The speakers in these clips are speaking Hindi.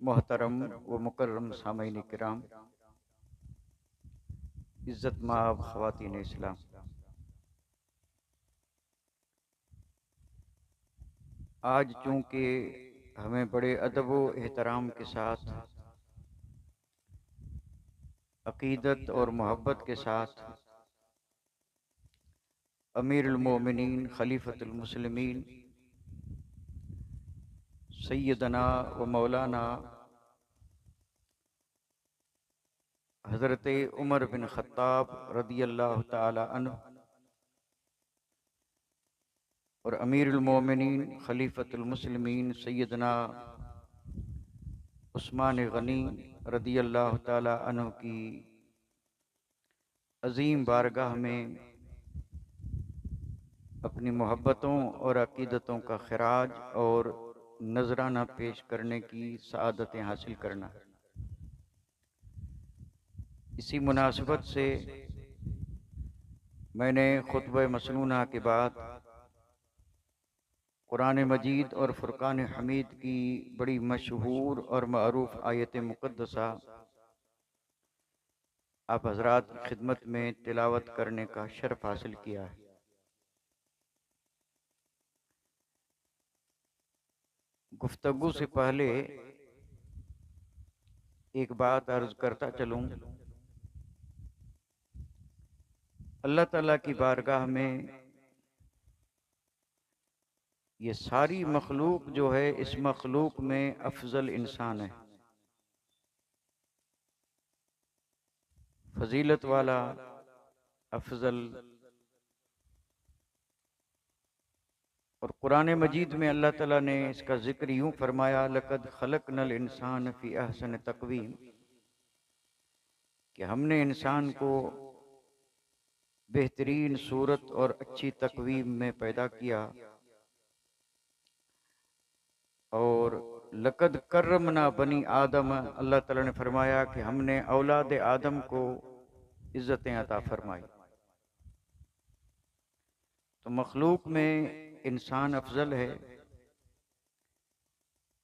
मोहतरम व मुकर्रम सामईन किराम, इज़्ज़त माब ख़वातीन इस्लाम, आज चूँकि हमें बड़े अदब व एहतराम के साथ अक़ीदत और मोहब्बत के साथ अमीरुल मोमिनीन खलीफतुल मुस्लिमीन सैयदना व मौलाना हज़रत उमर बिन ख़त्ताब रदियल्लाहु ताला अन्हु और अमीरुल मोमिनीन खलीफतुल मुस्लिमीन सैयदना उस्मान गनी रदियल्लाहु ताला अन्हु की अज़ीम बारगाह में अपनी मोहब्बतों और अक़ीदतों का खिराज और नजराना पेश करने की सआदतें हासिल करना है। इसी मुनासिबत से मैंने खुतबा मसनूना के बाद कुरान मजीद और फुरकान हमीद की बड़ी मशहूर और मअरूफ आयत मुक़द्दसा आप हज़रात की खिदमत में तिलावत करने का शर्फ हासिल किया है। गुफ्तगू से पहले एक बात अर्ज करता चलूं अल्लाह ताला की बारगाह में ये सारी मखलूक जो है, इस मखलूक में अफजल इंसान है, फजीलत वाला, अफजल। और कुरान मजीद में अल्लाह ताला ने इसका जिक्र यूं फरमाया, लक़द खलक़नल इंसान फ़ी अहसन तक़वीम, कि हमने इंसान को बेहतरीन सूरत और अच्छी तकवीम में पैदा किया। और लक़द कर्रमना बनी आदम, अल्लाह ताला ने फरमाया कि हमने औलाद आदम को इज़्ज़तें अता फरमाई। तो मखलूक में इंसान अफजल है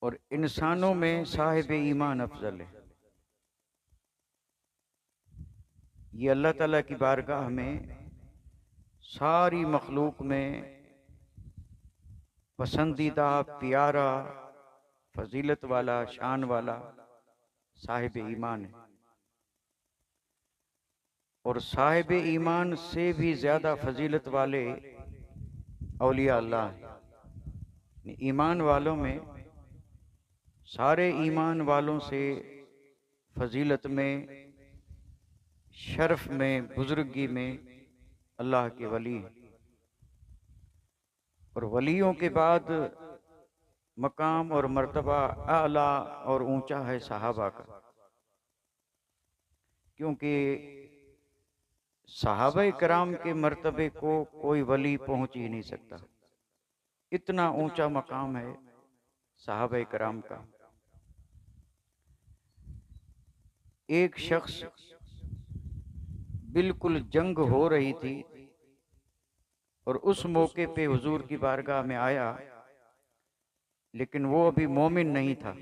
और इंसानों में साहिब ईमान अफजल है। ये अल्लाह ताला की बारगाह में सारी मखलूक में पसंदीदा, प्यारा, फजीलत वाला, शान वाला साहिब ईमान है। और साहिब ईमान से भी ज्यादा फजीलत वाले औलिया अल्लाह हैं। ईमान वालों में, सारे ईमान वालों से फजीलत में, शर्फ में, बुजुर्गी में अल्लाह के वली हैं। और वलियों के बाद मकाम और मर्तबा आला और ऊंचा है सहाबा का, क्योंकि सहाबा कराम के मर्तबे को कोई वली पहुंच ही नहीं सकता। इतना ऊंचा मकाम है सहाबा कराम का। एक शख्स, बिल्कुल जंग हो रही थी और उस मौके पे हुजूर की बारगाह में आया, लेकिन वो अभी मोमिन नहीं था।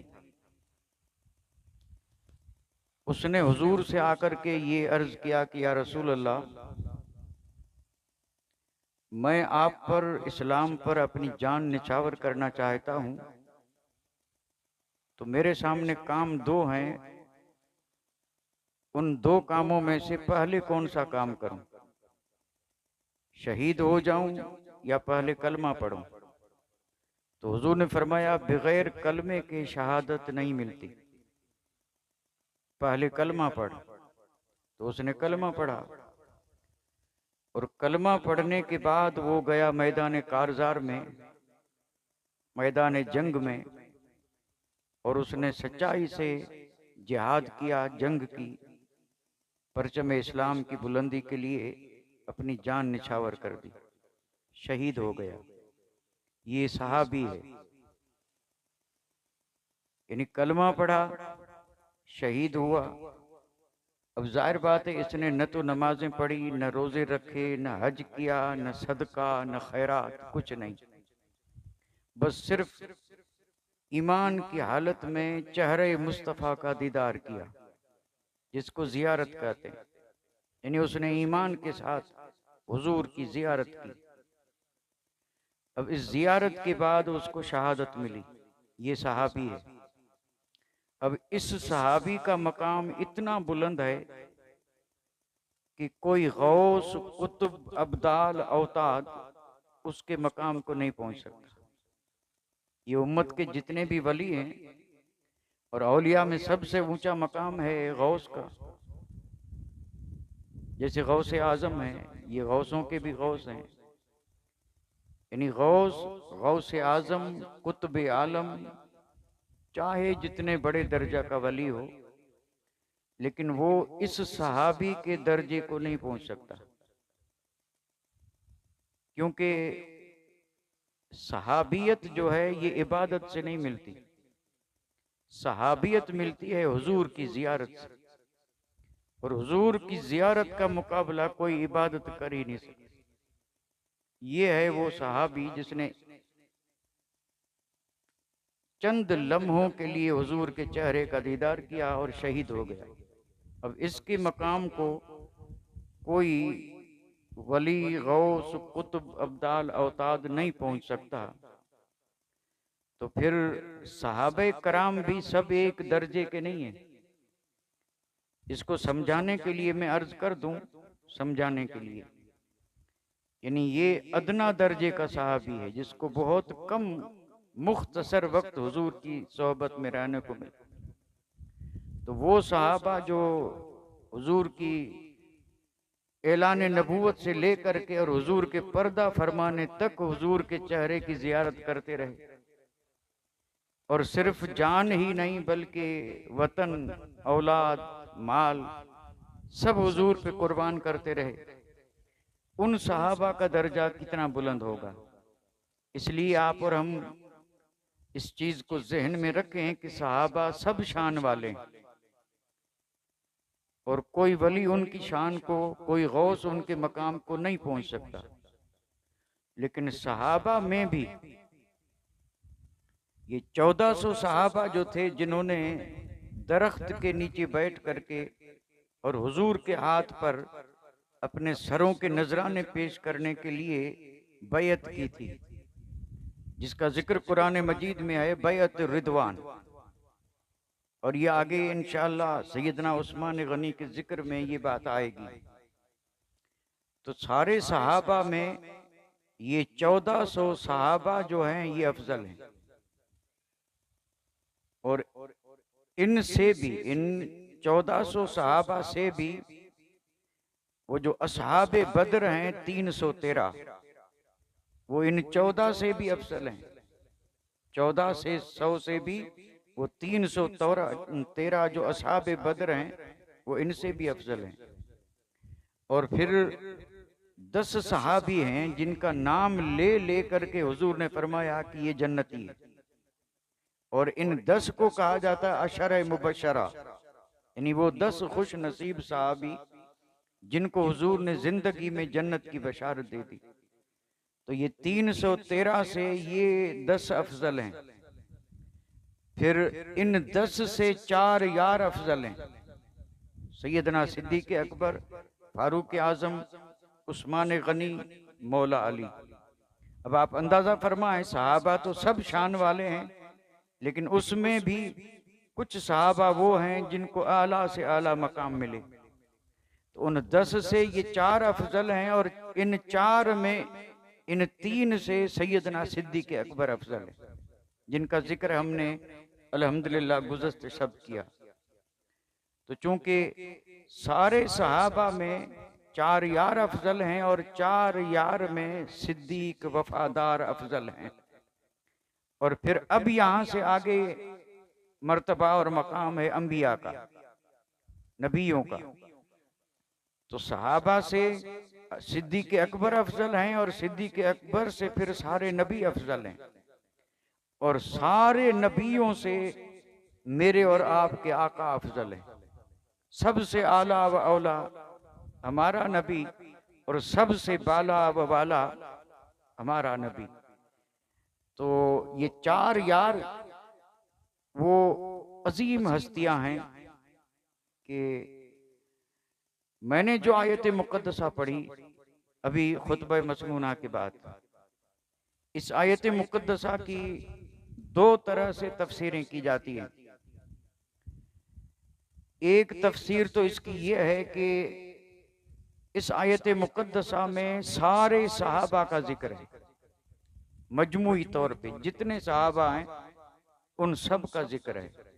उसने हुजूर से आकर के ये अर्ज किया कि या रसूल अल्लाह, मैं आप पर, इस्लाम पर अपनी जान निछावर करना चाहता हूं, तो मेरे सामने काम दो हैं, उन दो कामों में से पहले कौन सा काम करूं? शहीद हो जाऊं या पहले कलमा पढ़ूं? तो हुजूर ने फरमाया, बगैर कलमे के शहादत नहीं मिलती, पहले कलमा पढ़। तो उसने कलमा पढ़ा और कलमा पढ़ने के बाद वो गया मैदान कारजार में, मैदान जंग में, और उसने सच्चाई से जिहाद किया, जंग की, परचम इस्लाम की बुलंदी के लिए अपनी जान निछावर कर दी, शहीद हो गया। ये सहाबी है, यानी कलमा पढ़ा, शहीद हुआ। अब जाहिर बात है, इसने न तो नमाजें पढ़ी, न रोजे रखे, न हज किया, न सदका, न खैरात, कुछ नहीं। बस सिर्फ ईमान की हालत में चेहरे मुस्तफ़ा का दीदार किया, जिसको जियारत कहते हैं। यानी उसने ईमान के साथ हुजूर की जियारत की। अब इस जियारत के बाद उसको शहादत मिली। ये सहाबी है। अब इस सहाबी का मकाम इतना बुलंद है कि कोई गौस, कुतुब, अब्दाल, औताद उसके मकाम को नहीं पहुंच सकता। ये उम्मत के जितने भी वली हैं, और औलिया में सबसे ऊंचा मकाम है गौस का। जैसे गौसे आजम है, ये गौसों के भी गौस हैं। यानी गौस, गौसे आजम, कुतुब आलम, चाहे जितने बड़े दर्जा का वली हो, लेकिन वो इस सहाबी के दर्जे को नहीं पहुंच सकता, क्योंकि सहाबियत जो है ये इबादत से नहीं मिलती। सहाबियत मिलती है हुजूर की जियारत से, और हुजूर की जियारत का मुकाबला कोई इबादत कर ही नहीं सकता। ये है वो सहाबी जिसने चंद लम्हों के लिए हुजूर के चेहरे का दीदार किया और शहीद हो गया। अब इसके मकाम को कोई वली, गौस, कुतुब, अब्दाल, औताद नहीं पहुंच सकता। तो फिर सहाबे कराम भी सब एक दर्जे के नहीं हैं। इसको समझाने के लिए मैं अर्ज कर दूं, समझाने के लिए यानी ये अदना दर्जे का सहाबी है जिसको बहुत कम मुख्तसर वक्त हुजूर की सोहबत में रहने को मिला। तो वो सहाबा जो हुजूर की ऐलान नबूवत से लेकर के और हुजूर के पर्दा फरमाने तक हुजूर के चेहरे की जियारत करते रहे, और सिर्फ जान ही नहीं बल्कि वतन, औलाद, माल सब हुजूर पे कुर्बान करते रहे, उन सहाबा का दर्जा कितना बुलंद होगा। इसलिए आप और हम इस चीज को जहन में रखें कि सहाबा सब शान वाले हैं, और कोई वली उनकी शान को, कोई गौस उनके मकाम को नहीं पहुंच सकता। लेकिन सहाबा में भी ये 1400 सहाबा जो थे जिन्होंने दरख्त के नीचे बैठ करके और हुजूर के हाथ पर अपने सरों के नजराने पेश करने के लिए बैयत की थी, जिसका जिक्र कुरान मजीद में है, बैयत रिदवान। और ये आगे इंशाअल्लाह सैयदना उस्मान गनी के जिक्र में ये बात आएगी। तो सारे सहाबा में ये 1400 सहाबा जो हैं ये अफजल हैं, और इनसे भी, इन 1400 सहाबा से भी वो जो असहाबे बद्र हैं 313, वो इन 14 से भी अफजल हैं। 14 से 100 से भी वो 313 जो असहाबे बद्र हैं वो इनसे भी अफजल हैं। और फिर 10 सहाबी हैं जिनका नाम ले ले करके हुजूर ने फरमाया कि ये जन्नती है, और इन 10 को कहा जाता है अशर मुबशरा, यानी वो 10 खुश नसीब सहाबी जिनको हुजूर ने जिंदगी में जन्नत की बशारत दे दी। तो ये 313 से ये 10 अफजल हैं। फिर इन 10 से 4 यार अफजल हैं, सैयदना सिद्दीक अकबर, फारूक आजम, उस्मान गनी, मौला अली। अब आप अंदाजा फरमाएं, सहाबा तो सब शान वाले हैं, लेकिन उसमें भी कुछ सहाबा वो हैं जिनको आला से आला मकाम मिले। तो उन 10 से ये 4 अफजल हैं, और इन 4 में इन 3 से सैयदना सिद्दीक अकबर अफजल है, जिनका जिक्र हमने अल्हम्दुलिल्लाह गुज़श्ते शब्द किया। तो चूंकि सारे सहाबा में 4 यार अफजल हैं, और 4 यार में सिद्दीक वफादार अफजल हैं, और फिर अब यहाँ से आगे मर्तबा और मकाम है अंबिया का, नबियों का। तो सहाबा से सिद्दीक अकबर अफजल हैं, और सिद्दीक अकबर से फिर सारे नबी अफजल हैं, और सारे नबियों से मेरे और आपके आका अफजल हैं। सबसे आला व औला हमारा नबी, और सबसे बाला व वाला हमारा नबी। तो ये 4 यार वो अजीम हस्तियां हैं कि मैंने जो आयत मुकद्दसा पढ़ी अभी खुतबा मसनूना के बाद, इस आयत मुकद्दसा की 2 तरह से तफसीरें की जाती हैं। एक तफसीर तो इसकी यह है कि इस आयत मुकद्दसा में सारे सहाबा का जिक्र है, मजमूई तौर पे जितने सहाबा हैं उन सब का जिक्र है।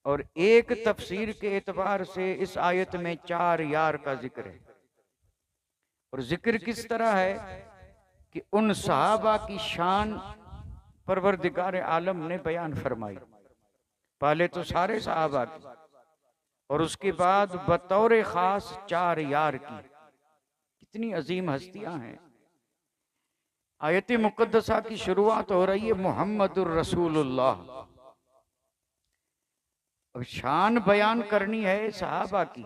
और एक तफसीर के एतबार से इस आयत में 4 यार का जिक्र है। और जिक्र किस तरह है कि उन सहाबा की शान परवरदिगार आलम ने बयान फरमाई। पहले तो सारे सहाबा की, और उसके बाद बतौर खास 4 यार की। कितनी अजीम हस्तियां हैं। आयत मुकद्दसा की शुरुआत हो रही है मुहम्मदुर रसूलुल्लाह। अब शान बयान करनी है सहाबा की,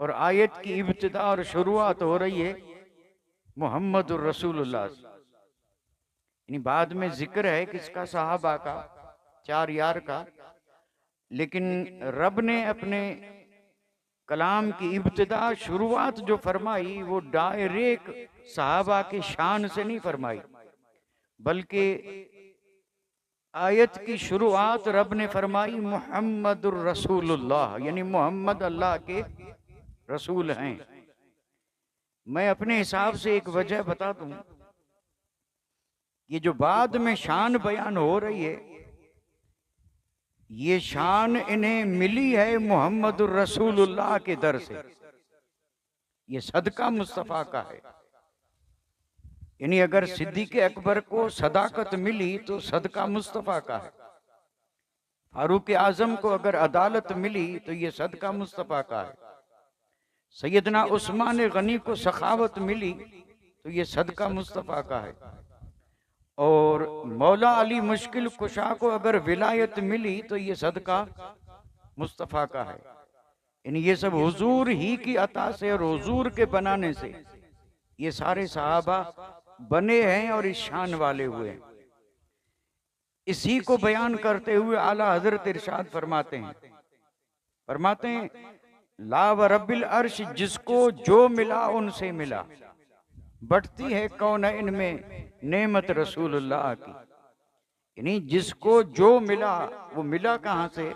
और आयत की इब्तिदा और शुरुआत हो रही है मुहम्मदुर रसूलुल्लाह। यानी बाद में जिक्र है किसका, सहाबा का, 4 यार का, लेकिन रब ने अपने कलाम की इब्तिदा शुरुआत जो फरमाई वो डायरेक्ट सहाबा के शान से नहीं फरमाई, बल्कि आयत की शुरुआत रब ने फरमाई मुहम्मदुर रसूलुल्लाह, यानी मोहम्मद अल्लाह के रसूल हैं। मैं अपने हिसाब से एक वजह बता दूं, ये जो बाद में शान बयान हो रही है, ये शान इन्हें मिली है मोहम्मद रसूलुल्लाह के दर से। ये सदका मुस्तफ़ा का है। यानी अगर सिद्दीक़ अकबर को सदाकत मिली तो सदका मुस्तफ़ा का है। फारूक आजम को अगर अदालत मिली तो ये सदका मुस्तफ़ा का है। सैयदना उस्मान गनी को सखावत मिली तो ये सदका मुस्तफ़ा का है। और मौला अली मुश्किल कुशा को अगर विलायत मिली तो ये सदका मुस्तफ़ा का है। यानी ये सब हुजूर ही की अता से और हुजूर के बनाने से ये सारे सहाबा बने हैं और इस शान वाले हुए हैं। इसी को बयान करते हुए आला हजरत इरशाद फरमाते हैं ला व रब्बिल अर्श, जिसको जो मिला उनसे मिला, बढ़ती है कौन इनमें नेमत रसूलुल्लाह की। यानी जिसको जो मिला, वो मिला कहाँ से?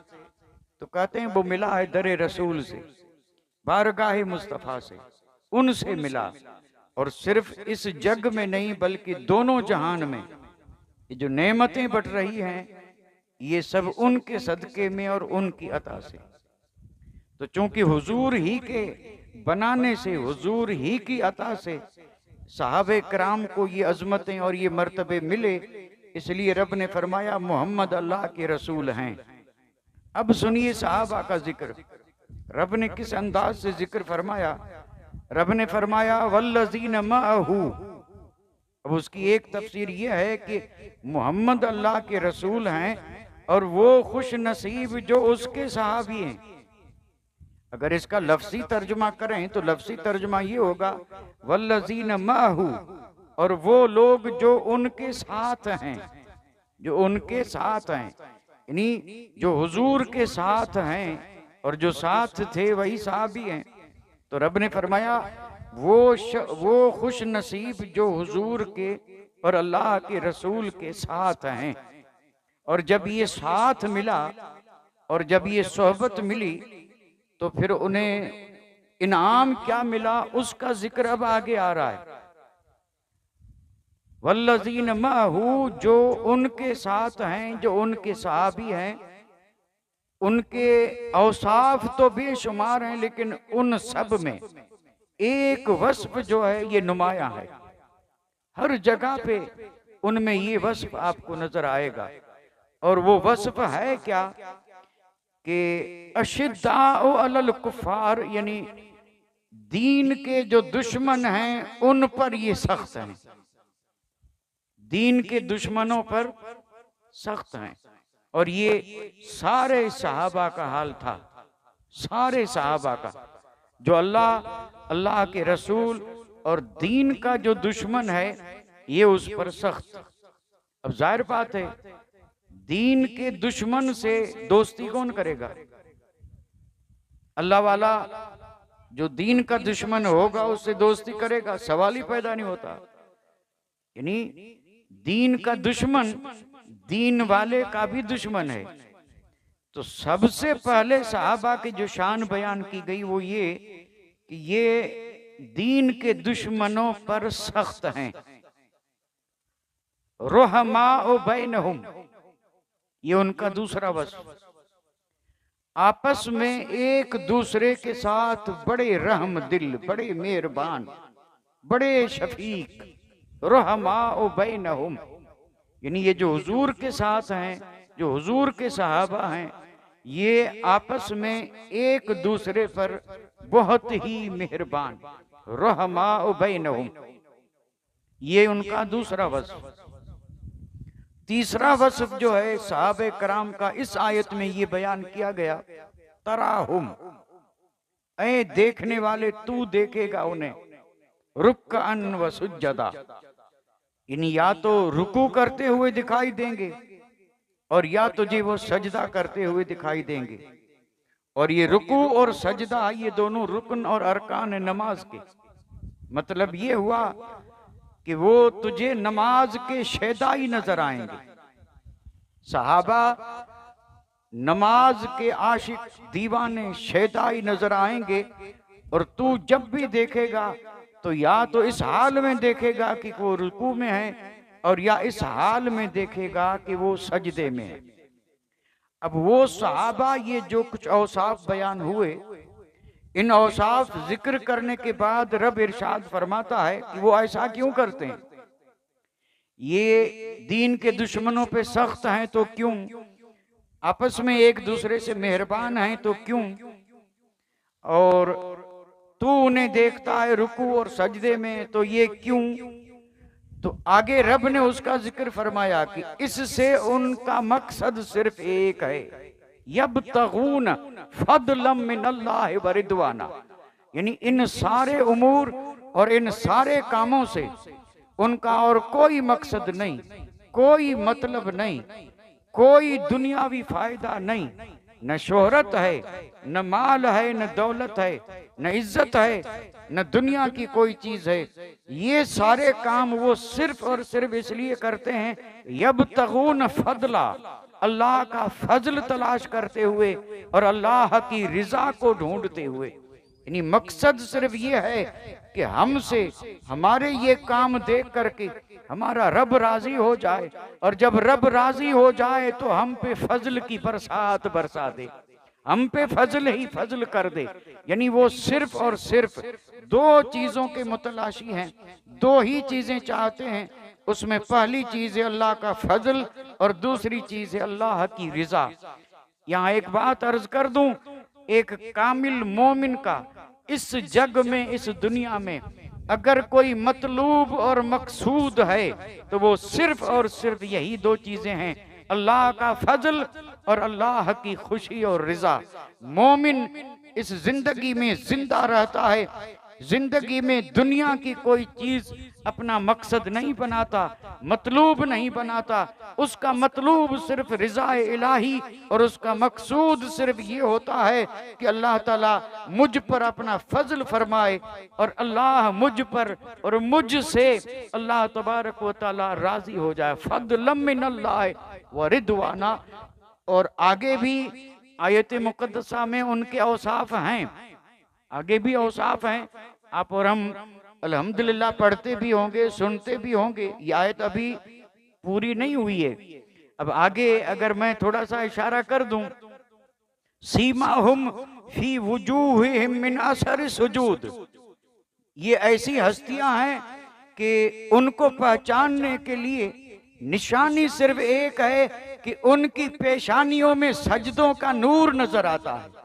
तो कहते हैं वो मिला है दरे रसूल से, बारगाह मुस्तफ़ा से, उनसे मिला। और सिर्फ इस जग में नहीं बल्कि दोनों जहान में ये जो नेमतें बट रही हैं, ये सब उनके सदके में और उनकी अता से। तो चूंकि हुजूर ही के बनाने से, हुजूर ही की अता से साहबे कराम को ये अजमतें और ये मर्तबे मिले, इसलिए रब ने फरमाया मोहम्मद अल्लाह के रसूल हैं। अब सुनिए साहबा का जिक्र, रब ने किस अंदाज से जिक्र फरमाया। रब ने फरमाया वल्लज़ीन मअहू। अब उसकी एक तफसीर यह है कि मोहम्मद अल्लाह के रसूल हैं और वो खुश नसीब जो उसके सहाबी हैं। अगर इसका लफ्सी तर्जुमा करें तो लफ्सी तर्जुमा ये होगा वल्लज़ीन मअहू, और वो लोग जो उनके साथ हैं, जो उनके साथ हैं, यानी जो हुजूर के साथ हैं और जो साथ थे वही सहाबी हैं। तो रब ने फरमाया वो खुश नसीब जो हुजूर के और अल्लाह के रसूल के साथ हैं। और जब ये साथ मिला और जब ये सोहबत मिली तो फिर उन्हें इनाम क्या मिला, उसका जिक्र अब आगे आ रहा है। वल्लज़ीन मअहू, जो उनके साथ हैं, जो उनके सहाबी हैं, उनके औसाफ तो बेशुमार हैं, लेकिन उन सब में एक वस्फ जो है ये नुमाया है। हर जगह पे उनमें ये वस्फ आपको नजर आएगा। और वो वस्फ है क्या कि अशिद्दाउ अलल कुफ़ार, यानी दीन के जो दुश्मन हैं उन पर ये सख्त हैं, दीन के दुश्मनों पर सख्त हैं। और ये सारे सहाबा का हाल था, सारे सहाबा का। जो अल्लाह के रसूल और दीन का जो दुश्मन है ये उस पर सख्त। अब जाहिर बात है दीन के दुश्मन से दोस्ती कौन करेगा? अल्लाह वाला जो दीन का दुश्मन होगा उससे दोस्ती करेगा, सवाल ही पैदा नहीं होता। यानी दीन का दुश्मन दीन वाले का भी दुश्मन है। तो सबसे पहले सहाबा की जो शान बयान की गई वो ये कि ये दीन के दुश्मनों पर सख्त हैं। रुहमाउ बैनहुम, ये उनका दूसरा वस्फ। आपस में एक दूसरे के साथ बड़े रहम दिल, बड़े मेहरबान, बड़े शफीक। रुहमाउ बैनहुम, यानी ये जो हुजूर के साथ हैं, जो हुजूर के सहाबा हैं, ये आपस में एक दूसरे पर बहुत ही मेहरबान। रहमाउ बैनहुम, ये उनका दूसरा वस्फ। तीसरा वस्फ जो है सहाबे कराम का इस आयत में ये बयान किया गया, तराहुम, ऐ देखने वाले तू देखेगा उन्हें, रुक्अन व सुज्जदा, इन या तो रुकू करते हुए दिखाई देंगे और या तुझे वो सजदा करते हुए दिखाई देंगे। और ये रुकू और सजदा ये दोनों रुकन और अरकान नमाज के। मतलब ये हुआ कि वो तुझे नमाज के शैदाई नजर आएंगे। सहाबा नमाज के आशिक दीवाने शैदाई नजर आएंगे और तू जब भी देखेगा तो या तो इस हाल में देखेगा कि वो रुकू में है, और या इस हाल में देखेगा कि वो सजदे में है। अब वो सहाबा, ये जो कुछ औसाफ बयान हुए, इन औसाफ जिक्र करने के बाद रब इरशाद फरमाता है कि वो ऐसा क्यों करते हैं। ये दीन के दुश्मनों पे सख्त हैं तो क्यों, आपस में एक दूसरे से मेहरबान हैं तो क्यों, और तू उन्हें देखता है रुकू और सजदे में तो ये क्यों। तो आगे रब ने उसका जिक्र फरमाया कि इससे उनका मकसद सिर्फ एक है, यब्तगून फदलम मिनल्लाहि व रिदवाना, यानी इन सारे उमूर और इन सारे कामों से उनका और कोई मकसद नहीं, कोई मतलब नहीं, कोई दुनियावी फायदा नहीं। न शोहरत है, न माल है, न दौलत है, न इज्जत है, न दुनिया की कोई चीज है। ये सारे काम वो सिर्फ और सिर्फ इसलिए करते हैं, यब्तगून फदला, अल्लाह का फजल तलाश करते हुए और अल्लाह की रिजा को ढूंढते हुए। यानी मकसद सिर्फ ये है कि हमसे हमारे ये काम देख करके हमारा रब राजी हो जाए, और जब रब राजी हो जाए तो हम पे फजल की बरसात बरसा दे, हम पे फजल ही फजल कर दे। यानी वो सिर्फ और सिर्फ दो चीजों के मुतलाशी हैं, दो ही चीजें चाहते हैं। उसमें पहली चीज है अल्लाह का फजल और दूसरी चीज है अल्लाह की रिजा। यहाँ एक बात अर्ज कर दूं, एक कामिल मोमिन का इस जग में, इस दुनिया में अगर कोई मतलूब और मकसूद है तो वो सिर्फ और सिर्फ यही दो चीजें हैं, अल्लाह का फजल और अल्लाह की खुशी और रिजा। मोमिन इस जिंदगी में जिंदा रहता है, जिंदगी में दुनिया की कोई चीज अपना मकसद नहीं बनाता, मतलूब नहीं बनाता। उसका मतलूब सिर्फ रिजा इलाही और उसका मकसूद सिर्फ ये होता है कि अल्लाह ताला मुझ पर अपना फजल फरमाए और अल्लाह मुझ पर और मुझसे अल्लाह तबारक व तआला राजी हो जाए। फदलम मिनल्लाह व रिदवाना। और आगे भी आयत मुकद्दसा में उनके औसाफ हैं, आगे भी औसाफ हैं। आप और हम अल्हम्दुलिल्लाह पढ़ते भी होंगे, सुनते भी होंगे। ये आयत अभी पूरी नहीं हुई है। अब आगे अगर मैं थोड़ा सा इशारा कर दूं, सीमाहुम फी वुजूहिहिम मिन असर सुजूद, ये ऐसी हस्तियां हैं कि उनको पहचानने के लिए निशानी सिर्फ एक है कि उनकी पेशानियों में सजदों का नूर नजर आता है।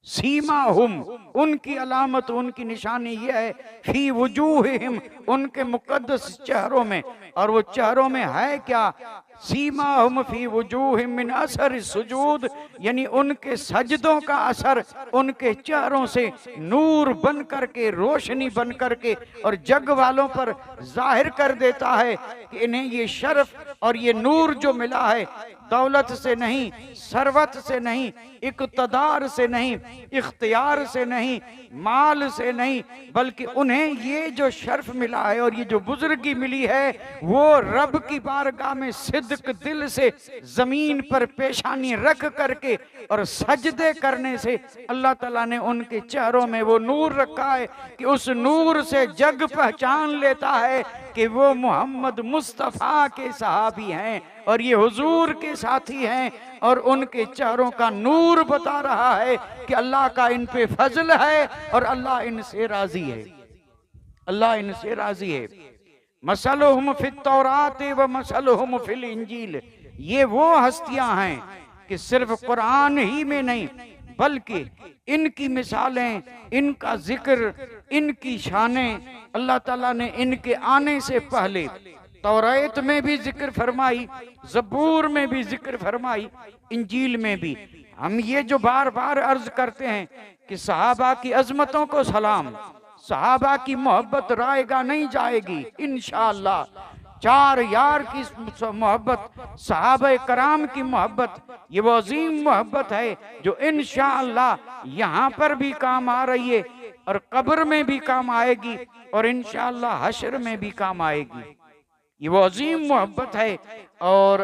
सीमाहुम, उनकी अलामत, उनकी निशानी यह है, फी वुजूहिहिम, उनके मुकद्दस चेहरों में। और वो चेहरों में है क्या? सीमाहुम फी वुजूहिहिम मिन असर सुजूद, यानी उनके सजदों का असर उनके चेहरों से नूर बन करके, रोशनी बन करके और जग वालों पर जाहिर कर देता है कि इन्हें ये शर्फ और ये नूर जो मिला है, दौलत से नहीं, सरवत से नहीं, इक़्तिदार से नहीं, इख्तियार से नहीं, माल से नहीं, बल्कि उन्हें ये जो शर्फ मिला है और ये जो बुजुर्गी मिली है, वो रब की बारगाह में सिद्क दिल से जमीन पर पेशानी रख करके और सजदे करने से अल्लाह ताला ने उनके चेहरों में वो नूर रखा है कि उस नूर से जग पहचान लेता है कि वो मोहम्मद मुस्तफ़ा के सहाबी हैं और ये हुजूर के साथी हैं। और उनके चेहरों का नूर बता रहा है कि अल्लाह का इन पे फजल है और अल्लाह इनसे राजी है, अल्लाह इनसे राजी है। मसलुहुम फित तौरात व मसलुहुम फिल इंजील, ये वो हस्तियां हैं कि सिर्फ कुरान ही में नहीं बल्कि इनकी मिसालें, इनका जिक्र, इनकी शानें अल्लाह ताला ने इनके आने से पहले तौरात में भी जिक्र फरमाई, ज़बूर में भी जिक्र फरमाई, इंजील में भी। हम ये जो बार बार अर्ज करते हैं कि सहाबा की अजमतों को सलाम, सहाबा की मोहब्बत रायगा नहीं जाएगी इंशाअल्लाह। चार यार की मोहब्बत, सहाबा कराम की मोहब्बत, ये वो अजीम मोहब्बत है जो इंशाअल्लाह यहाँ पर भी काम आ रही है और कब्र में भी काम आएगी और इंशाअल्लाह हश्र में भी काम आएगी। ये वो अजीम मोहब्बत है। और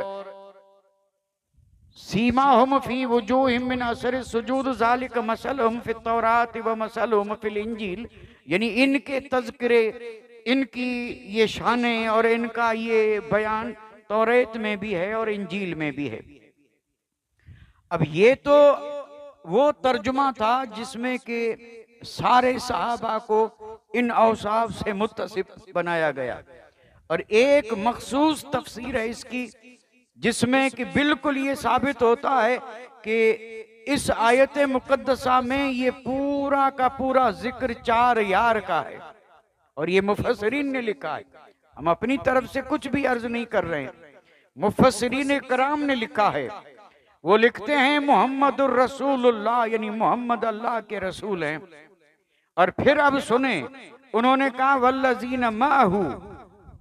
सीमाहुम फी वुजूहिहिम मिन असर सुजूद ज़ालिक मसलुहुम फित तौरात व मसलुहुम फिल इंजील, यानी इनके तज़किरे, इनकी ये शानें और इनका ये बयान तौरेत में भी है और इंजील में भी है। अब ये तो वो तर्जुमा था जिसमें कि सारे सहाबा को इन औसाफ से मुत्तसिफ बनाया गया, और एक मखसूस तफसीर है इसकी जिसमें कि बिल्कुल ये साबित होता है कि इस आयत मुकद्दसा में ये पूरा का पूरा जिक्र 4 यार का है, और ये मुफस्सिरीन ने लिखा है। हम अपनी तरफ से कुछ भी अर्ज नहीं कर रहे हैं, मुफस्सिरीन कराम ने लिखा है। वो लिखते हैं मुहम्मदुर रसूलुल्लाह, यानी मोहम्मद अल्लाह के रसूल हैं। और फिर अब सुने, उन्होंने कहा वल्लज़ीन माहू,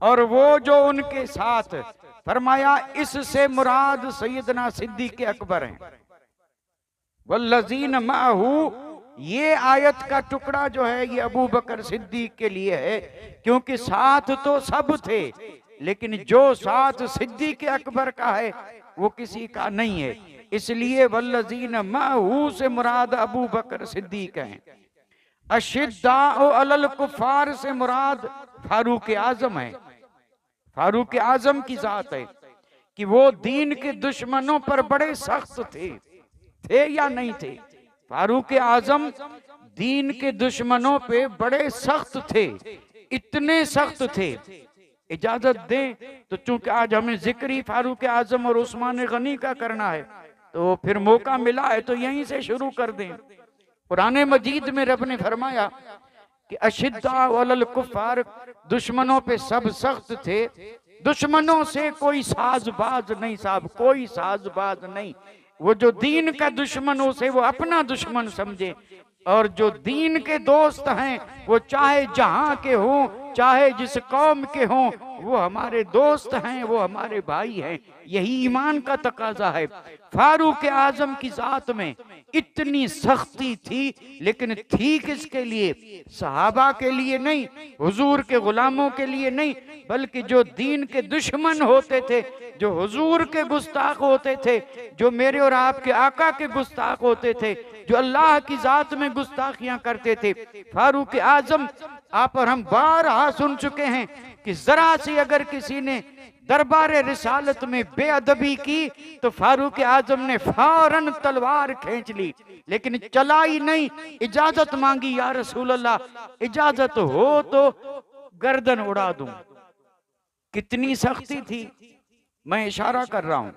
और वो जो उनके साथ, फरमाया इससे मुराद सैयदना सिद्दीक़ अकबर हैं। वल्लज़ीन माहू, ये आयत का टुकड़ा जो है ये अबू बकर सिद्दीक के लिए है, क्योंकि साथ तो सब थे, लेकिन जो साथ सिद्दीक अकबर का है वो किसी का नहीं है, इसलिए वल्लज़ीन माहू से मुराद अबू बकर सिद्दीक हैं। अशिद्दाउ अलल कुफ़ार से मुराद फारूक आज़म है। फारूक आज़म की जात है कि वो दीन के दुश्मनों पर बड़े सख्त थे या नहीं थे? फारूक आज़म दीन के दुश्मनों पे बड़े सख्त थे, इतने सख्त थे। इजाजत दें तो चूंकि आज हमें जिक्र ही फारूक आज़म और उस्मान गनी का करना है, तो फिर मौका मिला है तो यहीं से शुरू कर दें। कुरान मजीद में रब ने फरमाया कि अशिद्दा वलल कुफ़ार, दुश्मनों पे सब सख्त थे, दुश्मनों से कोई साजबाज नहीं साहब, कोई साजबाज नहीं। वो जो दीन का दुश्मन हो उसे वो अपना दुश्मन समझे, और जो दीन के दोस्त हैं वो चाहे जहां के हों, चाहे जिस कौम के हों, वो हमारे दोस्त हैं, वो हमारे भाई हैं। यही ईमान का तकाजा है। फारूक आज़म की जात में इतनी सख्ती थी, लेकिन थी किसके लिए? सहाबा के लिए नहीं, हुजूर के गुलामों के लिए नहीं, बल्कि जो दीन के दुश्मन होते थे, जो हुजूर के गुस्ताख होते थे, जो मेरे और आपके आका के गुस्ताख होते थे, जो अल्लाह की जात में गुस्ताखियां करते थे। फारूक आज़म आप और हम बारहा सुन चुके हैं कि जरा सी अगर किसी ने दरबार रिसालत में बेअदबी की तो फारूक आज़म ने फौरन तलवार खींच ली, लेकिन चलाई नहीं, इजाजत मांगी, या रसूल अल्लाह इजाजत हो तो गर्दन उड़ा दूं। कितनी सख्ती थी, मैं इशारा कर रहा हूं,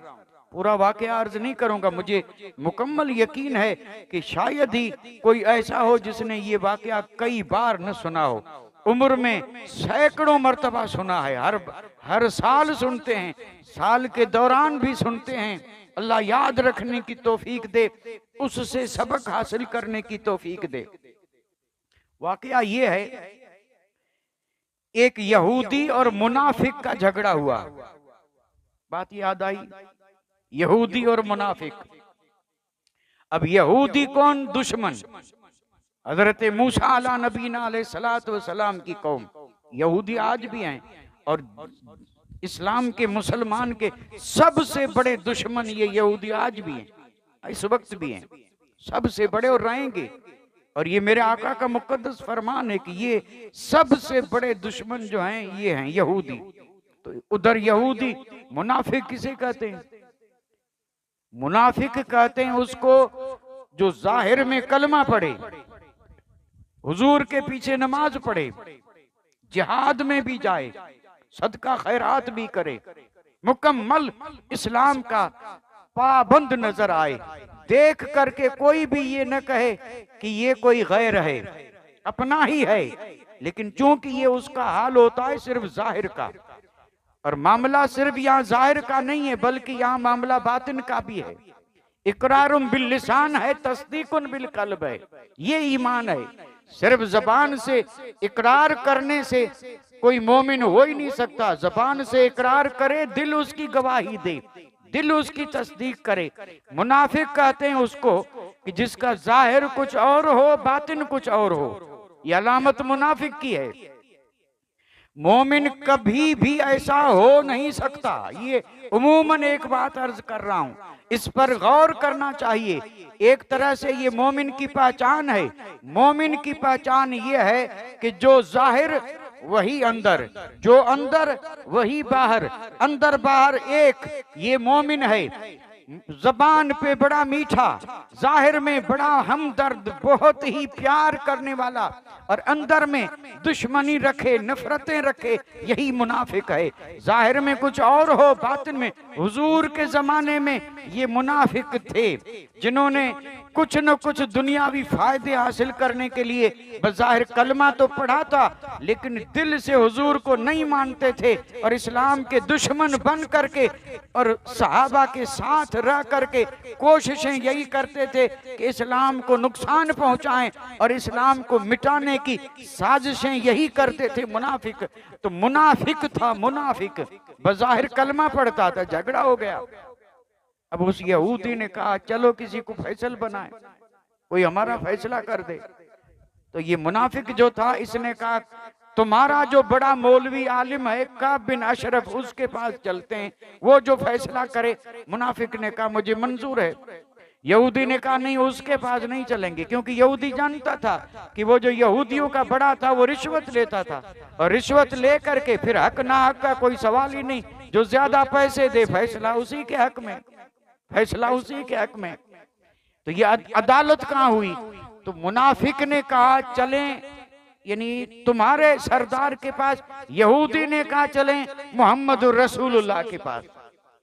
पूरा वाकया अर्ज नहीं करूंगा। मुझे मुकम्मल यकीन है कि शायद ही कोई ऐसा हो जिसने ये वाकया कई बार न सुना हो। उम्र में सैकड़ों मर्तबा सुना है, हर साल सुनते हैं, साल के दौरान भी सुनते हैं। अल्लाह याद रखने की तौफीक दे, उससे सबक हासिल करने की तौफीक दे। वाकया ये है, एक यहूदी और मुनाफिक का झगड़ा हुआ। बात याद आई, यहूदी और मुनाफिक। अब यहूदी कौन? दुश्मन, हजरत मूसा अला नबीना अलैहिस्सलातु वस्सलाम की कौम। यहूदी आज भी हैं, और इस्लाम के मुसलमान के सबसे बड़े दुश्मन ये यहूदी आज भी हैं, इस वक्त भी हैं, सबसे बड़े और रहेंगे। और ये मेरे आका का मुकद्दस फरमान है कि ये सबसे बड़े दुश्मन जो हैं ये हैं यहूदी। तो उधर यहूदी, मुनाफिक किसे कहते हैं? मुनाफिक कहते हैं उसको जो जाहिर में कलमा पढ़े, हुजूर के पीछे नमाज पढ़े, जिहाद में भी जाए, सदका खैरात भी करे, मुकम्मल इस्लाम का पाबंद नजर आए, देख करके कोई भी ये न कहे कि ये कोई गैर है, अपना ही है। लेकिन चूंकि ये उसका हाल होता है सिर्फ जाहिर का, और मामला सिर्फ यहाँ जाहिर का नहीं है बल्कि यहाँ मामला बातिन का भी है। इकरारुम बिल लिसान है, तस्दीकुन बिल कल्ब है, ये ईमान है। सिर्फ जबान से इकरार करने से कोई मोमिन हो ही नहीं सकता। जबान से इकरार करे, दिल उसकी गवाही दे, दिल उसकी तस्दीक करे। मुनाफिक कहते हैं उसको कि जिसका जाहिर कुछ और हो, बातिन कुछ और हो। ये अलामत मुनाफिक की है। मोमिन कभी भी ऐसा हो नहीं सकता। ये उमूमन एक बात अर्ज कर रहा हूं, इस पर गौर करना चाहिए। एक तरह से ये मोमिन की पहचान है। मोमिन की पहचान ये है कि जो जाहिर वही अंदर, जो अंदर वही बाहर, अंदर बाहर एक, ये मोमिन है। जबान पे बड़ा मीठा, जाहिर में बड़ा हमदर्द, बहुत ही प्यार करने वाला, और अंदर में दुश्मनी रखे, नफरतें रखे, यही मुनाफिक है। जाहिर में कुछ और हो, बातिन में। हुजूर के जमाने में ये मुनाफिक थे जिन्होंने कुछ न कुछ दुनियावी फायदे हासिल करने के लिए बज़ाहिर कलमा तो पढ़ा था, लेकिन दिल से हुजूर को नहीं मानते थे और इस्लाम के दुश्मन बन करके और सहाबा के साथ रह करके कोशिशें यही करते थे कि इस्लाम को नुकसान पहुंचाएं और इस्लाम को मिटाने की साजिशें यही करते थे मुनाफिक। तो मुनाफिक था, मुनाफिक बज़ाहिर कलमा पढ़ता था, झगड़ा हो गया। अब उस यहूदी ने कहा चलो किसी को फैसल बनाए, कोई हमारा फैसला कर दे। तो ये मुनाफिक जो था, इसने कहा तुम्हारा जो बड़ा मौलवी आलिम है काब बिन अशरफ, उसके पास चलते हैं, वो जो फैसला करे। मुनाफिक ने कहा मुझे मंजूर है। यहूदी ने कहा नहीं, उसके पास नहीं चलेंगे, क्योंकि यहूदी जानता था कि वो जो यहूदियों का बड़ा था वो रिश्वत लेता था, और रिश्वत ले करके फिर हक ना हक का कोई सवाल ही नहीं, जो ज्यादा पैसे दे फैसला उसी के हक में, फैसला उसी के हक में। तो ये अदालत कहाँ हुई? तो मुनाफिक ने कहा चलें, यानी तुम्हारे सरदार के पास। यहूदी ने कहा चलें मोहम्मद रसूलुल्लाह के पास।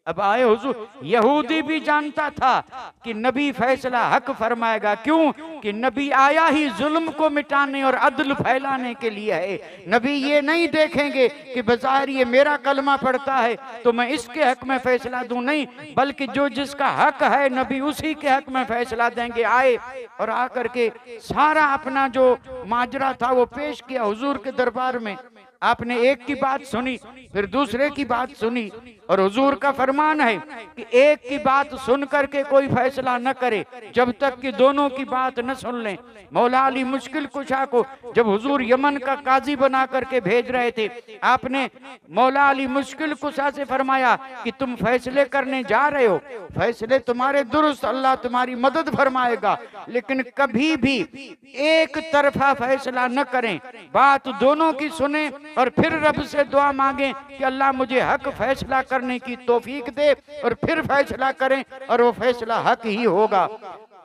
अब आए हुजूर, यहूदी भी जानता था कि नबी फैसला हक फरमाएगा। क्यों? कि नबी आया ही जुल्म को मिटाने और अदल फैलाने के लिए है। नबी ये नहीं देखेंगे कि बज़ाहिर ये मेरा कलमा पढ़ता है तो मैं इसके हक में फैसला दूं, नहीं, बल्कि जो जिसका हक है नबी उसी के हक में फैसला देंगे। आए और आकर के सारा अपना जो माजरा था वो पेश किया हुजूर के दरबार में। आपने एक की बात सुनी, फिर दूसरे की बात सुनी, और हुजूर का फरमान है कि एक की बात सुन करके कोई फैसला न करे जब तक कि दोनों की बात न सुन लें। मौला अली मुश्किल कुशा को जब हुजूर यमन का काजी बना करके भेज रहे थे, आपने मौला अली मुश्किल कुशा से फरमाया कि तुम फैसले करने जा रहे हो, फैसले तुम्हारे दुरुस्त, अल्लाह तुम्हारी मदद फरमाएगा, लेकिन कभी भी एक तरफा फैसला न करें, बात दोनों की सुने और फिर रब से दुआ मांगे कि अल्लाह मुझे हक फैसला करने की तौफीक दे, और फिर फैसला करें और वो फैसला हक ही होगा।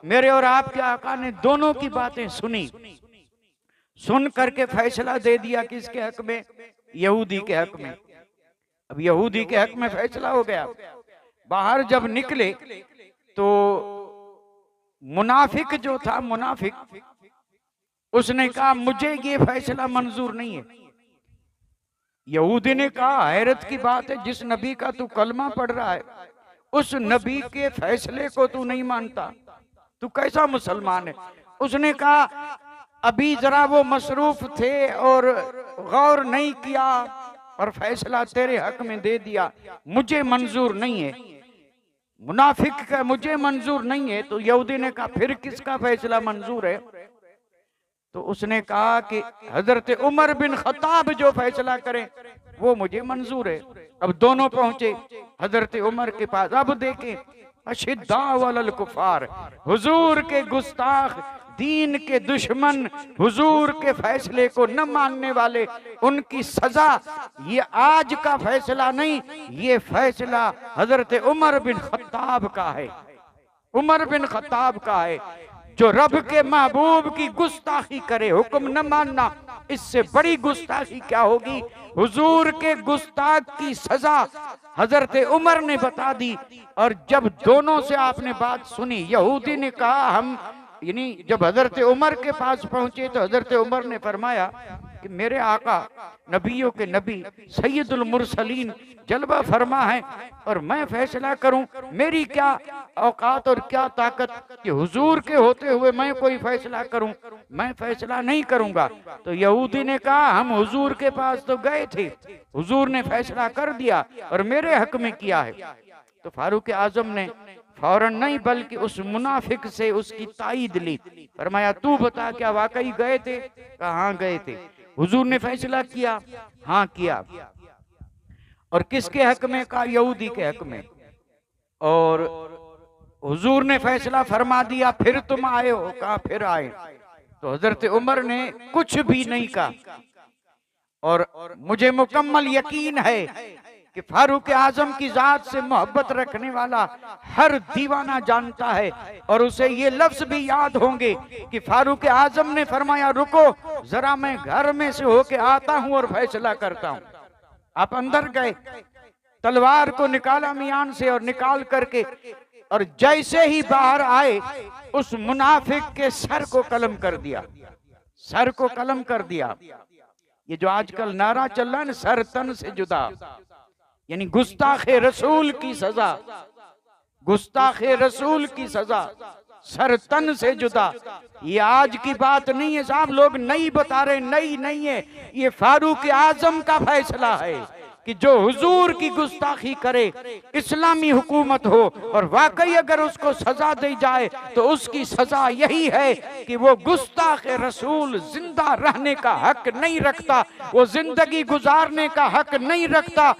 मेरे और आपके आका ने दोनों की बातें सुनी, सुन करके फैसला दे दिया किसके हक में? यहूदी के हक में। अब यहूदी के हक में फैसला हो गया। बाहर जब निकले तो मुनाफिक जो था, मुनाफिक, उसने कहा मुझे ये फैसला मंजूर नहीं है। यहूदी ने कहा हैरत की बात है, जिस नबी का तू कलमा पढ़ रहा है उस नबी के फैसले को तू नहीं मानता, तू कैसा मुसलमान है? उसने कहा अभी जरा वो मसरूफ थे और गौर नहीं किया और फैसला तेरे हक में दे दिया, मुझे मंजूर नहीं है। मुनाफिक का मुझे मंजूर नहीं है। तो यहूदी ने कहा फिर किसका फैसला मंजूर है? तो उसने कहा कि हजरत उमर बिन खत्ताब जो फैसला करें वो मुझे मंजूर है। अब दोनों पहुंचे हजरत उमर के पास। अब देखें, अशिद्दा वलल कुफार, हुजूर के गुस्ताख, दीन के दुश्मन, हुजूर के फैसले को न मानने वाले, उनकी सजा ये आज का फैसला नहीं, ये फैसला हजरत उमर बिन खत्ताब का है। उमर बिन खत्ताब का है। जो रब के महबूब की गुस्ताखी करे, हुक्म न मानना, इससे बड़ी गुस्ताखी क्या होगी? हुजूर के गुस्ताख की सजा हजरत उमर ने बता दी। और जब दोनों से आपने बात सुनी, यहूदी ने कहा हम, यानी जब हजरत उमर के पास पहुंचे तो हजरत उमर ने फरमाया कि मेरे आका नबियों के नबी सैयदुल मुरसलीन जलवा फरमा है और मैं फैसला करूं, मेरी क्या औकात और क्या ताकत कि हुजूर के होते हुए मैं कोई फैसला करूं? मैं फैसला नहीं करूंगा। तो यहूदी ने कहा हम हुजूर के पास तो गए थे, हुजूर ने फैसला कर दिया और मेरे हक में किया है। तो फारूक आजम ने फौरन नहीं बल्कि उस मुनाफिक से उसकी ताईद ली। फरमाया तू बता क्या वाकई गए थे? कहाँ गए थे? हुजूर ने फैसला किया, हाँ किया। और किसके हक में? कहा यहूदी के हक में। और हुजूर ने फैसला फरमा दिया, फिर तुम आए हो? कहा फिर आए। तो हजरत उमर ने कुछ भी नहीं कहा। और मुझे मुकम्मल यकीन है कि फारूक आजम की जात से मोहब्बत रखने वाला हर दीवाना जानता है, और उसे ये लफ्ज भी याद होंगे कि फारूक आजम ने फरमाया, रुको जरा मैं घर में से होके आता हूं और फैसला करता हूं। आप अंदर गए, तलवार को निकाला मियान से और निकाल करके, और जैसे ही बाहर आए उस मुनाफिक के सर को कलम कर दिया, सर को कलम कर दिया। ये जो आजकल नारा चल रहा है ना, सर तन से जुदा, यानी गुस्ताखे रसूल की सजा, गुस्ताखे रसूल की सजा, सर तन से जुदा। ये आज की बात नहीं है साहब, लोग नई बता रहे, नई नहीं है, ये फारूक आजम का फैसला है कि जो हुजूर की गुस्ताखी करे, इस्लामी हुकूमत हो, और वाकई अगर उसको सजा दी जाए तो उसकी सजा यही है कि वो गुस्ताख रसूल जिंदा रहने का हक नहीं रखता, वो जिंदगी गुजारने का हक नहीं रखता।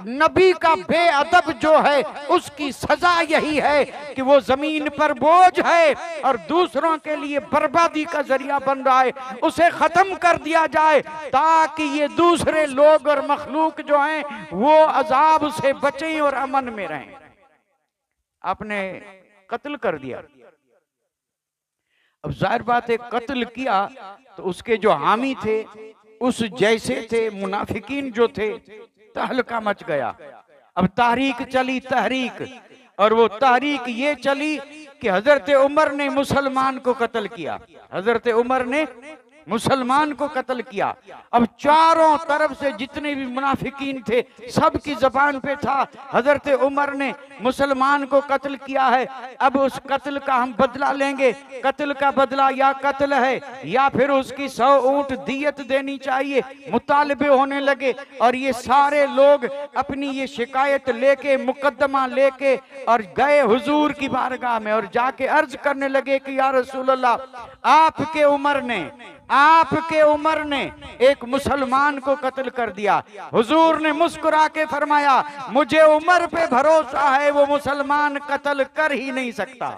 नबी का बेअदब जो है उसकी सजा यही है कि वो जमीन पर बोझ है और दूसरों के लिए बर्बादी का जरिया बन रहा है, उसे खत्म कर दिया जाए ताकि ये दूसरे लोग और मखलूक जो हैं वो अजाब से बचें और अमन में रहें। आपने कत्ल कर दिया। अब जाहिर बात है, कत्ल किया तो उसके जो हामी थे उस जैसे थे, मुनाफिकीन जो थे, तहलका मच गया। अब तहरीक चली, तहरीक, और वो तहरीक ये चली कि हजरत उमर ने मुसलमान को कत्ल किया, हजरत उमर ने मुसलमान को कत्ल किया। अब चारों तरफ से जितने भी मुनाफिकीन थे सबकी जबान पे था, हजरत उमर ने मुसलमान को कत्ल किया है, अब उस कत्ल का हम बदला लेंगे। कत्ल का बदला या कत्ल है या फिर उसकी 100 ऊंट दियत देनी चाहिए, मुतालबे होने लगे। और ये सारे लोग अपनी ये शिकायत लेके, मुकदमा लेके और गए हुजूर की बारगाह में और जाके अर्ज करने लगे कि या रसूल अल्लाह, आपके उमर ने एक मुसलमान को कत्ल कर दिया। हुजूर ने मुस्कुरा के फरमाया, मुझे उमर पे भरोसा है, वो मुसलमान कत्ल कर ही नहीं सकता।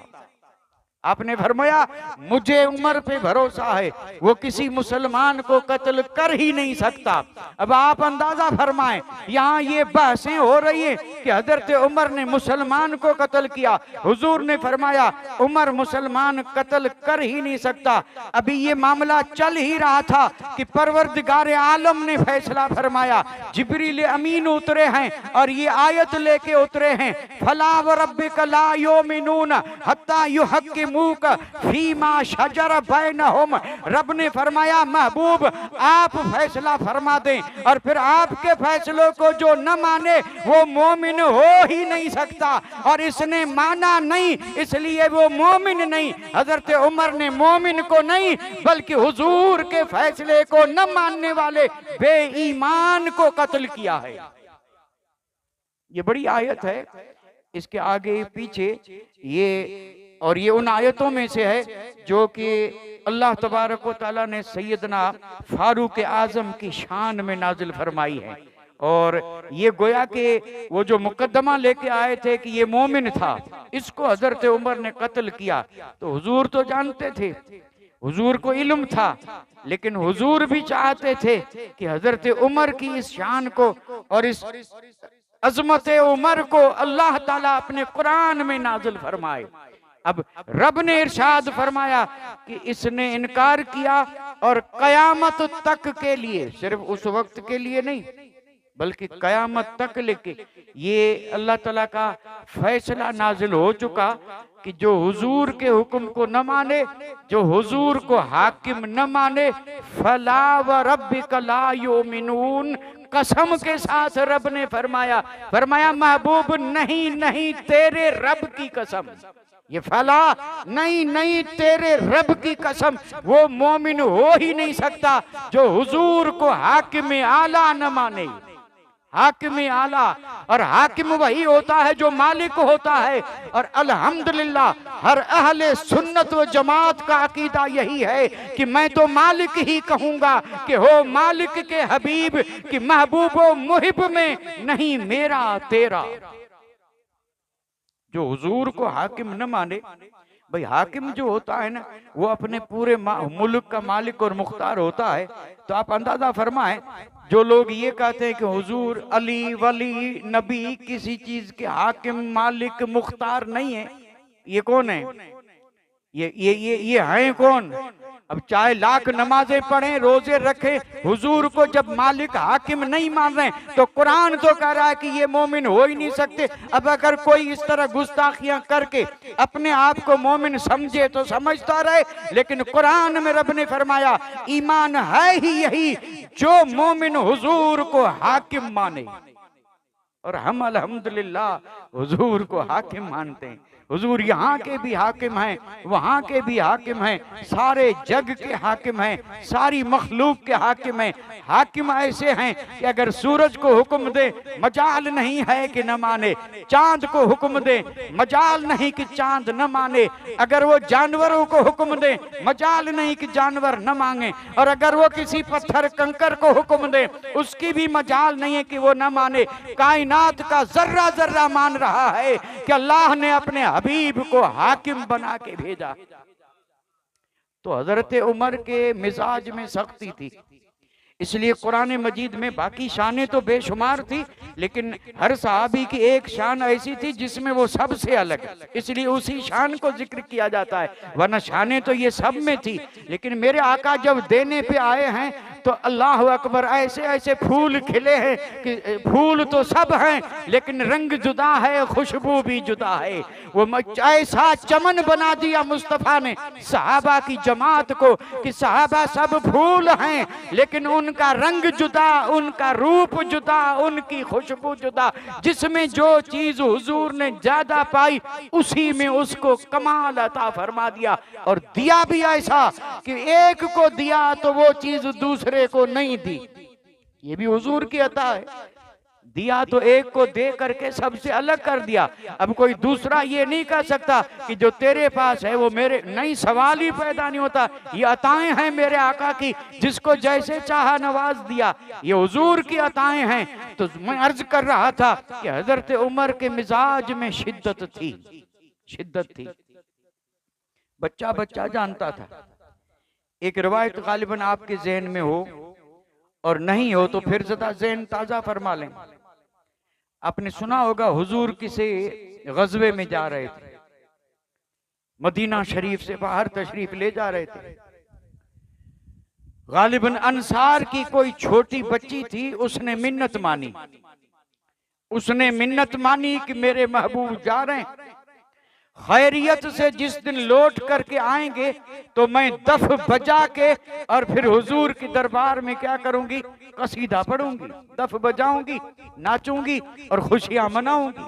आपने फरमाया, मुझे उमर पे भरोसा है, वो किसी मुसलमान को कत्ल कर ही नहीं सकता। अब आप अंदाजा फरमाएं, यहाँ ये बहसें हो रही है कि हजरत उमर ने मुसलमान को कत्ल किया, हुजूर ने फरमाया उमर मुसलमान कत्ल कर ही नहीं सकता। अभी ये मामला चल ही रहा था कि परवरदिगार आलम ने फैसला फरमाया, जिब्रील अमीन उतरे हैं और ये आयत लेके उतरे हैं, फला व रब्बिक ला युमिनून हत्ता युहक्किमूक फीमा शजर बैनहुम। रब ने फरमाया, महबूब आप फैसला फरमा दें, और फिर आपके फैसलों को जो न माने वो मोमिन हो ही नहीं सकता, और इसने माना नहीं इसलिए वो मोमिन नहीं। हजरत उमर ने मोमिन को नहीं बल्कि हुजूर के फैसले को न मानने वाले बेईमान को कत्ल किया है। ये बड़ी आयत है, इसके आगे पीछे ये, और ये उन आयतों में से है जो कि अल्लाह तबारक व तआला ने सैयदना फारूक आजम की शान में नाजिल फरमाई है। और ये गोया के वो जो मुकदमा लेके आए थे कि ये मोमिन था, इसको हजरत उमर ने कत्ल किया। तो हुजूर तो जानते थे, हुजूर को इल्म था, लेकिन हुजूर भी चाहते थे कि हजरत उमर की इस शान को और इस अजमत उमर को अल्लाह ताला अपने कुरान में नाजिल फरमाए। अब रब ने इरशाद फरमाया कि इसने इनकार किया और कयामत तक के लिए, सिर्फ उस वक्त के लिए नहीं बल्कि कयामत तक लेके ये अल्लाह ताला का फैसला नाजिल हो चुका कि जो हुजूर के हुक्म को न माने, जो हुजूर को हाकिम न माने, फला व रब्बिक ला युमिनून, कसम के साथ रब ने फरमाया महबूब नहीं नहीं तेरे रब की कसम, ये फला नहीं तेरे रब की कसम, वो मोमिन हो ही नहीं सकता जो हुजूर को हाकिम आला न माने, हाकिम आला। और हाकिम वही होता है जो मालिक होता है। और अल्हम्दुलिल्लाह हर अहले सुन्नत व जमात का अकीदा यही है कि मैं तो मालिक ही कहूंगा कि हो मालिक के हबीब कि महबूब व मुहिब में नहीं मेरा तेरा। जो हुजूर को हाकिम न माने, भाई हाकिम जो होता है ना वो अपने पूरे मुल्क का मालिक और मुख्तार होता है। तो आप अंदाजा फरमाएं, जो लोग ये कहते हैं कि हुजूर अली वली नबी किसी चीज के हाकिम मालिक मुख्तार नहीं है, ये कौन है? ये हैं कौन? अब चाहे लाख नमाजें पढ़े रोजे रखे, हुजूर को जब मालिक हाकिम नहीं मान रहे तो कुरान तो कह रहा है कि ये मोमिन हो ही नहीं सकते। अब अगर कोई इस तरह गुस्ताखियां करके अपने आप को मोमिन समझे तो समझता रहे, लेकिन कुरान में रब ने फरमाया ईमान है ही यही जो मोमिन हुजूर को हाकिम माने। और हम अल्हम्दुलिल्लाह हुजूर को हाकिम मानते हैं। हुजूर यहाँ के भी हाकिम हैं, वहाँ के भी हाकिम हैं, सारे जग के हाकिम हैं, सारी मखलूक के हाकिम हैं। हाकिम ऐसे हैं कि अगर सूरज को हुक्म दे मजाल नहीं है कि न माने, चांद को हुक्म दे मजाल नहीं कि चांद न माने, अगर वो जानवरों को हुक्म दे मजाल नहीं कि जानवर न मांगे, और अगर वो किसी पत्थर कंकर को हुक्म दे उसकी भी मजाल नहीं है कि वो न माने। कायनात का जर्रा जर्रा मान रहा है कि अल्लाह ने अपने हबीब को हाकिम बना के भेजा। तो हजरत उमर के मिजाज में सख्ती थी, इसलिए कुरान मजीद में बाकी शानें तो बेशुमार थी, लेकिन हर सहाबी की एक शान ऐसी थी जिसमें वो सबसे अलग, इसलिए उसी शान को जिक्र किया जाता है, वरना शानें तो ये सब में थी। लेकिन मेरे आका जब देने पे आए हैं तो अल्लाह अकबर, ऐसे ऐसे फूल खिले हैं कि फूल तो सब हैं लेकिन रंग जुदा है, खुशबू भी जुदा है। वो ऐसा चमन बना दिया मुस्तफ़ा ने सहाबा की जमात को कि सहाबा सब फूल हैं लेकिन उनका रंग जुदा, उनका रूप जुदा, उनकी खुशबू जुदा। जिसमें जो चीज हुजूर ने ज्यादा पाई उसी में उसको कमाल अता फरमा दिया, और दिया भी ऐसा कि एक को दिया तो वो चीज दूसरे को नहीं दी। ये भी हुजूर की अता है, दिया तो एक को दे करके सबसे अलग कर दिया। अब कोई दूसरा ये नहीं कह सकता कि जो तेरे पास है वो मेरे, नहीं, सवाल ही पैदा नहीं होता। ये अताएं हैं मेरे आका की, जिसको जैसे चाहा नवाज दिया, ये हुजूर की अताएं हैं। तो मैं अर्ज कर रहा था कि हजरत उमर के मिजाज में शिद्दत थी, शिद्दत थी। बच्चा बच्चा जानता था। एक रिवायत गालिबन आपके ज़हन में हो और नहीं हो तो फिर ज़रा ज़हन ताज़ा फरमा लें। आपने सुना होगा हुजूर किसी गज़वे में जा रहे थे, मदीना शरीफ से बाहर तशरीफ ले जा रहे थे। गालिबन अंसार की कोई छोटी बच्ची थी, उसने मिन्नत मानी, उसने मिन्नत मानी कि मेरे महबूब जा रहे हैं, खैरियत से जिस दिन लौट करके आएंगे तो मैं दफ बजा के और फिर हुजूर के दरबार में क्या करूंगी, कसीदा पढ़ूंगी, दफ बजाऊंगी, नाचूंगी और खुशियां मनाऊंगी।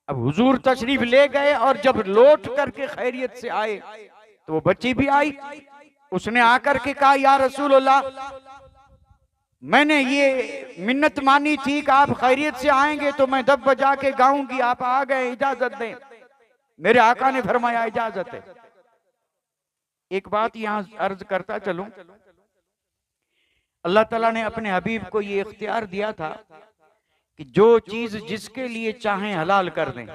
अब हुजूर तशरीफ ले गए और जब लौट करके खैरियत से आए तो वो बच्ची भी आई। उसने आकर के कहा, या रसूलल्लाह, मैंने ये मिन्नत मानी थी कि आप खैरियत से आएंगे तो मैं दफ बजा के गाऊंगी, आप आ गए, इजाजत दें। मेरे आका ने फरमाया इजाजत है। एक बात यहां अर्ज करता चलूं, अल्लाह ताला ने अपने हबीब को ये इख्तियार दिया था कि जो चीज जिसके लिए चाहें हलाल कर दें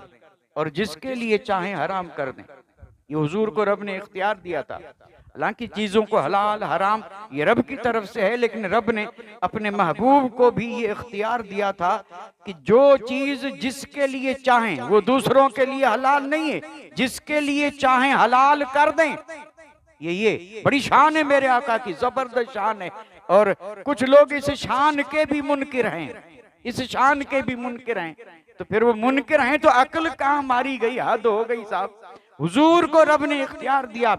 और जिसके लिए चाहें हराम कर दें। ये हुजूर को रब ने इख्तियार दिया था। हालांकि चीजों को हलाल हराम ये रब की तरफ से है, लेकिन रब ने अपने महबूब को भी ये इख्तियार दिया था कि जो चीज जिसके लिए चाहें, वो दूसरों के लिए हलाल नहीं है, जिसके लिए चाहें हलाल कर दें। ये बड़ी शान है मेरे आका की, जबरदस्त शान है। और कुछ लोग इस शान के भी मुनकिर हैं, इस शान के भी मुनकिर हैं। तो फिर वो मुनकिर हैं तो अक्ल कहाँ मारी गई, हद हो गई साहब। हुजूर को रब ने इख्तियार दिया,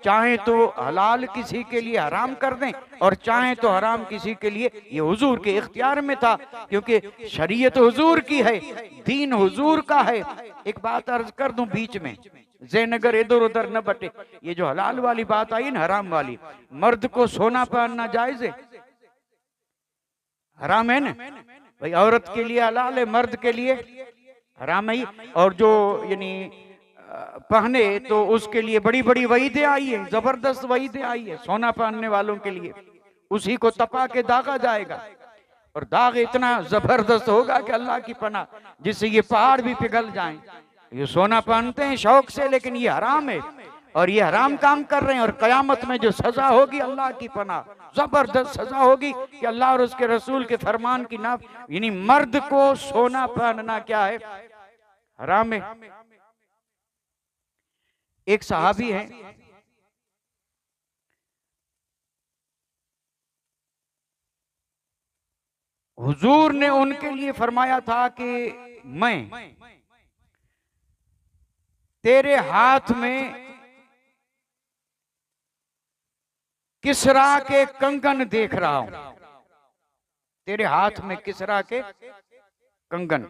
चाहे तो हलाल किसी के लिए हराम कर दें और चाहे तो हराम किसी के लिए। ये हुजूर के इख्तियार में था, क्योंकि शरीयत हुजूर की है, दीन हुजूर का है। एक बात अर्ज कर दूं बीच में, जयनगर इधर उधर न बटे। ये जो हलाल वाली बात आई ना, हराम वाली, मर्द को सोना पहनना जायज है, हराम है ना? भाई औरत के लिए हलाल है, मर्द के लिए हराम है। और जो यानी पहने तो उसके लिए बड़ी बड़ी वईदें आई है, जबरदस्त वईदें आई है। सोना पहनने वालों के लिए उसी को तपा के दागा जाएगा, और दाग इतना जबरदस्त होगा कि अल्लाह की पनाह, जिससे ये पहाड़ भी पिघल जाएं। ये सोना पहनते हैं शौक से, लेकिन ये हराम है और ये हराम काम कर रहे हैं। और कयामत में जो सजा होगी, अल्लाह की पनाह, जबरदस्त सजा होगी कि अल्लाह और उसके रसूल के फरमान की ना, यानी मर्द को सोना पहनना क्या है, हराम है। एक सहाबी है, हुजूर ने उनके लिए फरमाया था कि मैं तेरे हाथ में किसरा के कंगन देख रहा हूं, तेरे हाथ में किसरा के कंगन,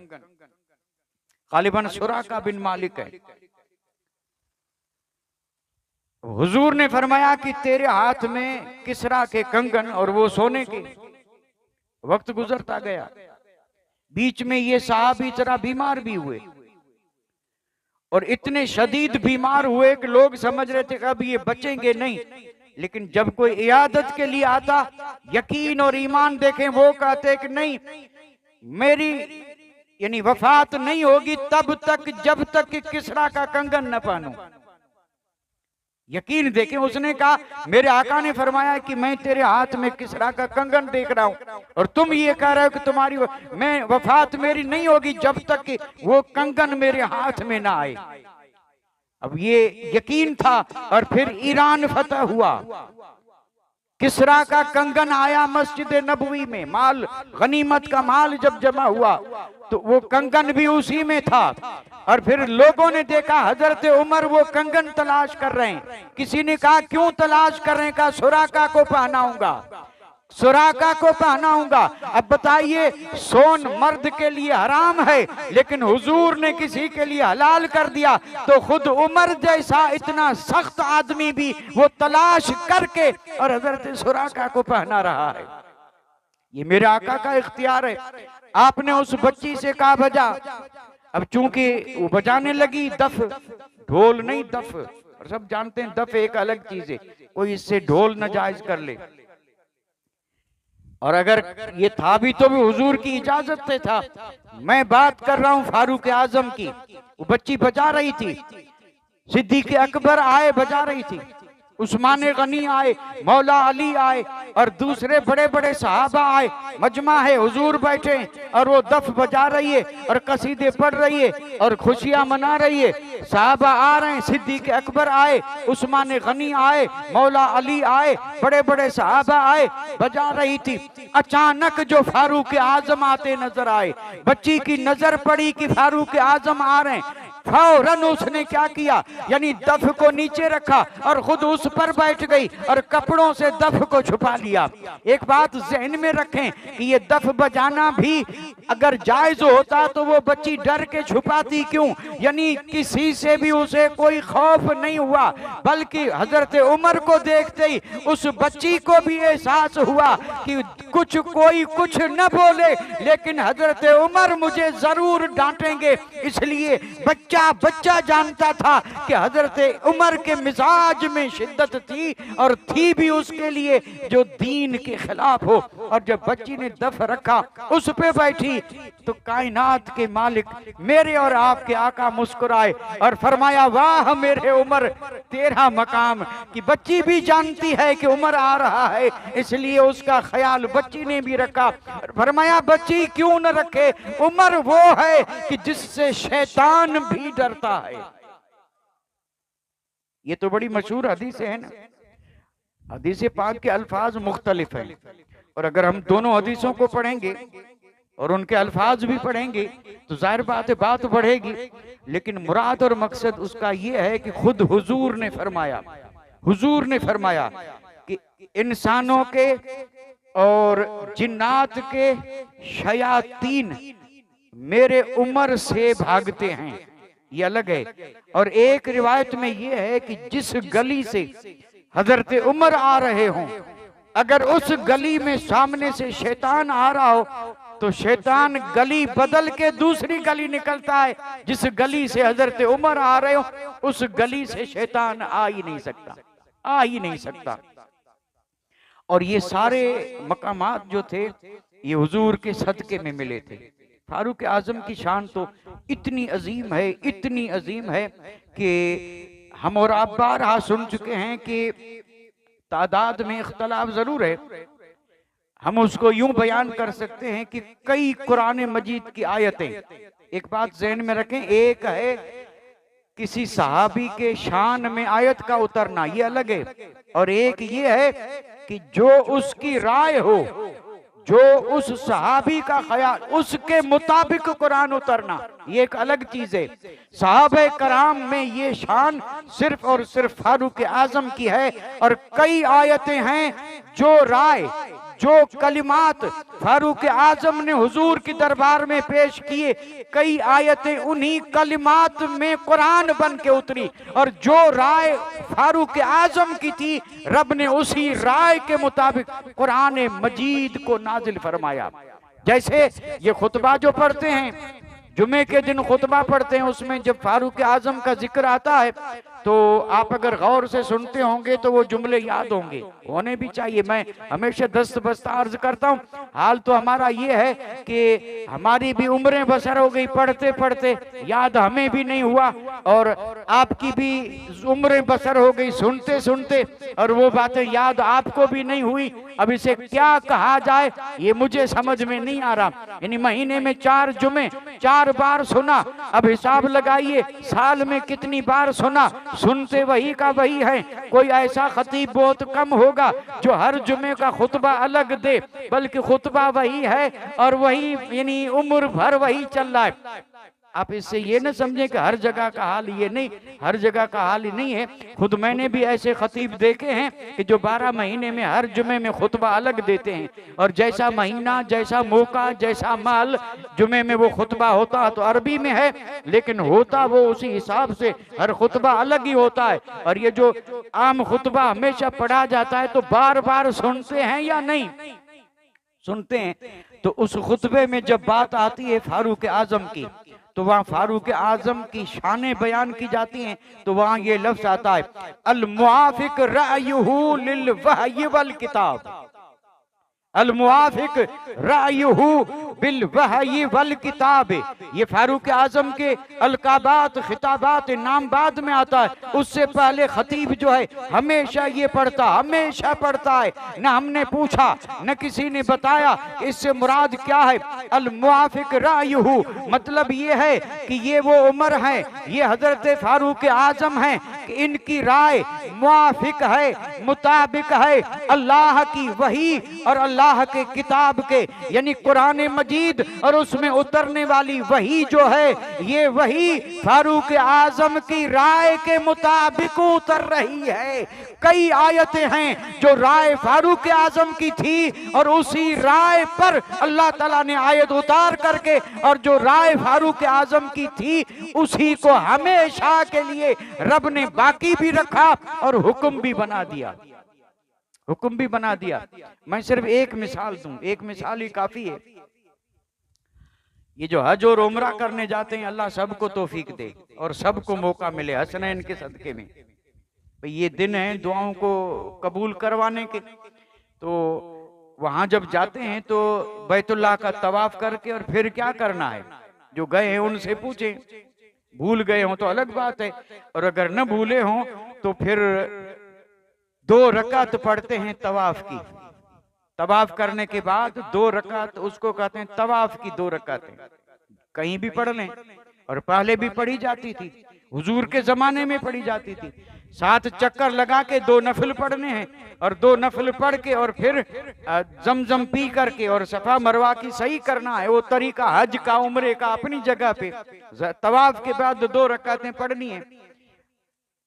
गालिबन सुराका बिन मालिक है। हुजूर ने फरमाया कि तेरे हाथ में किसरा के कंगन, और वो सोने के। वक्त गुजरता गया, बीच में ये साहबी जरा बीमार भी हुए, और इतने शदीद बीमार हुए कि लोग समझ रहे थे कि अब ये बचेंगे नहीं। लेकिन जब कोई इयादत के लिए आता, यकीन और ईमान देखें, वो कहते कि नहीं, मेरी यानी वफात नहीं होगी तब तक जब तक कि किसरा का कंगन न पहनूं। यकीन देखें, उसने कहा मेरे आका ने फरमाया कि मैं तेरे हाथ में किसरा का कंगन देख रहा हूं, और तुम ये कह रहे हो कि तुम्हारी मैं वफात मेरी नहीं होगी जब तक कि वो कंगन मेरे हाथ में ना आए। अब ये यकीन था, और फिर ईरान फतह हुआ, किसरा का कंगन आया मस्जिद नबवी में, माल गनीमत का माल जब जमा हुआ तो वो कंगन भी उसी में था। और फिर लोगों ने देखा हजरत उमर वो कंगन तलाश कर रहे हैं। किसी ने कहा क्यों तलाश कर रहे हैं? कहा सुराका को पहनाऊंगा, सुराका को पहनाऊंगा। अब बताइए, सोन मर्द के लिए हराम है, लेकिन हुजूर ने किसी के लिए हलाल कर दिया, तो खुद उमर जैसा इतना सख्त आदमी भी वो तलाश करके और हजरत सुराका को पहना रहा है। ये मेरे आका का इख्तियार है। आपने उस बच्ची से कहा बजा, अब चूंकि वो बजाने लगी, दफ, ढोल नहीं दफ, और सब जानते हैं दफ एक अलग चीज है, कोई इससे ढोल नाजायज कर ले। और अगर ये था भी तो भी हुजूर की इजाजत से था। मैं बात कर रहा हूं फारूक आजम की, वो बच्ची बजा रही थी, सिद्दीक अकबर आए बजा रही थी, उस्मान गनी आए, मौला अली आए, और दूसरे बड़े बड़े सहाबा आए, मजमा है, हुजूर बैठे और वो दफ बजा रही है और कसीदे पढ़ रही है और खुशियां मना रही है। सहाबा आ रहे हैं, सिद्दीक अकबर आए, उस्मान गनी आए, मौला अली आए, बड़े बड़े सहाबा आए, बजा रही थी। अचानक जो फारूक आजम आते नजर आए, बच्ची की नजर पड़ी कि फारूक आजम आ रहे हैं, फौरन उसने क्या किया, यानी दफ को नीचे रखा और खुद उस पर बैठ गई और कपड़ों से दफ को छुपा लिया। एक बात जहन में रखें कि ये दफ बजाना भी अगर जायज होता तो वो बच्ची डर के छुपाती क्यों? यानी किसी से भी उसे कोई खौफ नहीं हुआ, बल्कि हजरत उमर को देखते ही उस बच्ची को भी एहसास हुआ कि कुछ कोई कुछ न बोले, लेकिन हजरत उमर मुझे जरूर डांटेंगे। इसलिए बच्चा जानता था कि हजरत उमर के मिजाज में शिद्दत थी, और थी भी उसके लिए जो दीन के खिलाफ हो। और जब बच्ची ने दफ रखा, उस पे बैठी, तो कायनात के मालिक मेरे और आपके आका मुस्कुराए और फरमाया वाह मेरे उमर, तेरा मकाम। कि बच्ची भी जानती है कि उमर आ रहा है, इसलिए उसका ख्याल बच्ची ने भी रखा। फरमाया बच्ची क्यों न रखे, उमर वो है कि जिससे शैतान भी डरता है। ये तो बड़ी मशहूर हदीस है ना। हदीस पाक के अल्फाज मुख्तलिफ हैं, और अगर हम दोनों हदीसों को पढ़ेंगे और उनके अल्फाज भी पढ़ेंगे तो जाहिर बात है बात बढ़ेगी। लेकिन मुराद और मकसद उसका ये है कि खुद हुजूर ने फरमाया कि इंसानों के और जिन्नात के शयातीन मेरे उमर से भागते हैं, ये अलग है। और एक रिवायत में ये है कि जिस गली से हजरत उमर आ रहे हों, अगर उस गली में सामने से शैतान आ रहा हो तो शैतान गली बदल के दूसरी गली निकलता है। जिस गली से हजरत उमर आ रहे हो उस गली से शैतान आ ही नहीं सकता, आ ही नहीं सकता। और ये सारे मकामात जो थे ये हुजूर के सदके में मिले थे। फारूक आजम की शान तो इतनी अजीम है, इतनी अजीम है कि हम और आप बारहा सुन चुके हैं कि तादाद में इख्तलाफ जरूर है, हम उसको यूं बयान कर सकते हैं कि कई कुरान मजीद की आयतें, एक बात ज़हन में रखें, एक है किसी सहाबी के शान में आयत का उतरना, ये अलग है, और एक ये है कि जो उसकी राय हो, जो उस सहाबी का ख्याल, उसके मुताबिक कुरान उतरना, ये एक अलग चीज है। सहाबे कराम में ये शान सिर्फ और सिर्फ फारूक आजम की है। और कई आयतें हैं जो राय, जो कलिमात फारूक आजम ने हुजूर के दरबार में पेश किए, कई आयतें उन्हीं कलिमात में कुरान बन के उतरी। और जो राय फारूक आजम की थी, रब ने उसी राय के मुताबिक कुरान मजीद को नाजिल फरमाया। जैसे ये खुतबा जो पढ़ते हैं, जुमे के दिन खुतबा पढ़ते हैं, उसमें जब फारूक आजम का जिक्र आता है तो आप अगर गौर से सुनते होंगे तो वो जुमले याद होंगे, होने भी चाहिए। मैं हमेशा दस्त बस्ता अर्ज करता हूँ, हाल तो हमारा ये है कि हमारी भी उम्रें बसर हो गई, पढ़ते पढ़ते याद हमें भी नहीं हुआ, और आपकी भी उम्रें बसर हो गई सुनते सुनते, और वो बातें याद आपको भी नहीं हुई। अब इसे क्या कहा जाए ये मुझे समझ में नहीं आ रहा। यानी महीने में 4 जुमे 4 बार सुना, अब हिसाब लगाइए साल में कितनी बार सुना। सुनते वही का वही है, कोई ऐसा खतीब बहुत कम होगा जो हर जुमे का खुतबा अलग दे, बल्कि खुतबा वही है और वही यानी उम्र भर वही चल रहा है। आप इससे ये न समझें कि हर जगह का हाल ये नहीं, हर जगह का हाल ही नहीं है। खुद मैंने भी ऐसे खतीब देखे हैं कि जो 12 महीने में हर जुमे में खुतबा अलग देते हैं, और जैसा महीना, जैसा मौका, जैसा माल, जुमे में वो खुतबा होता तो अरबी में है, लेकिन होता वो उसी हिसाब से, हर खुतबा अलग ही होता है। और ये जो आम खुतबा हमेशा पढ़ा जाता है तो बार बार सुनते हैं या नहीं सुनते हैं, तो उस खुतबे में जब बात आती है फारूक आजम की, तो वहाँ फारूक आजम की शानें बयान की जाती हैं, तो वहाँ ये लफ्ज आता है, अल मुआफिक रायुहु लिल वहयि वल किताब, अल मुआफिक रायुहु बिल वहयि वल किताब। ये फारूक आजम के अलकाबात, खिताबात, नाम बाद में आता है, उससे पहले खतीब जो है हमेशा ये पढ़ता, हमेशा पढ़ता है। न हमने पूछा न किसी ने बताया इससे मुराद क्या है। अल मुआफिक रायुहु मतलब ये है कि ये वो उमर है, ये हजरत फारूक आजम है कि इनकी राय मुआफिक है, मुताबिक है अल्लाह की वही और अल्लाह के किताब के, यानी कुरान मजीद और उसमें उतरने वाली वही जो है, ये वही फारूक आजम की राय के मुताबिक उतर रही है। कई आयतें हैं जो राय फारूक आजम की थी और उसी राय पर अल्लाह ताला ने आयत उतार करके, और जो राय फारूक आजम की थी उसी को हमेशा के लिए रब ने बाकी भी रखा और हुक्म भी बना दिया, हुक्म भी बना दिया। मैं सिर्फ एक मिसाल दूं, एक मिसाल ही काफी है। ये जो हज और उमरा करने जाते हैं, अल्लाह सबको तौफीक दे और सबको मौका मिले हसनैन के सदके में। भाई ये दिन है दुआओं को कबूल करवाने के, तो वहां जब जाते हैं तो बैतुल्लाह का तवाफ करके और फिर क्या करना है, जो गए हैं उनसे पूछें, भूल गए हों तो अलग बात है, और अगर न भूले हों तो फिर 2 रकात पढ़ते हैं तवाफ की। तवाफ करने के बाद 2 रकात, उसको कहते हैं तवाफ की 2 रकातें, कहीं भी पढ़ लें, और पहले भी पढ़ी जाती थी, हुजूर के जमाने में पढ़ी जाती थी। 7 चक्कर लगा के 2 नफिल पढ़ने हैं, और 2 नफिल पढ़ के और फिर जमजम पी करके और सफा मरवा की सही करना है। वो तरीका हज का, उम्रे का अपनी जगह पे। तवाफ के बाद 2 रकातें पढ़नी है।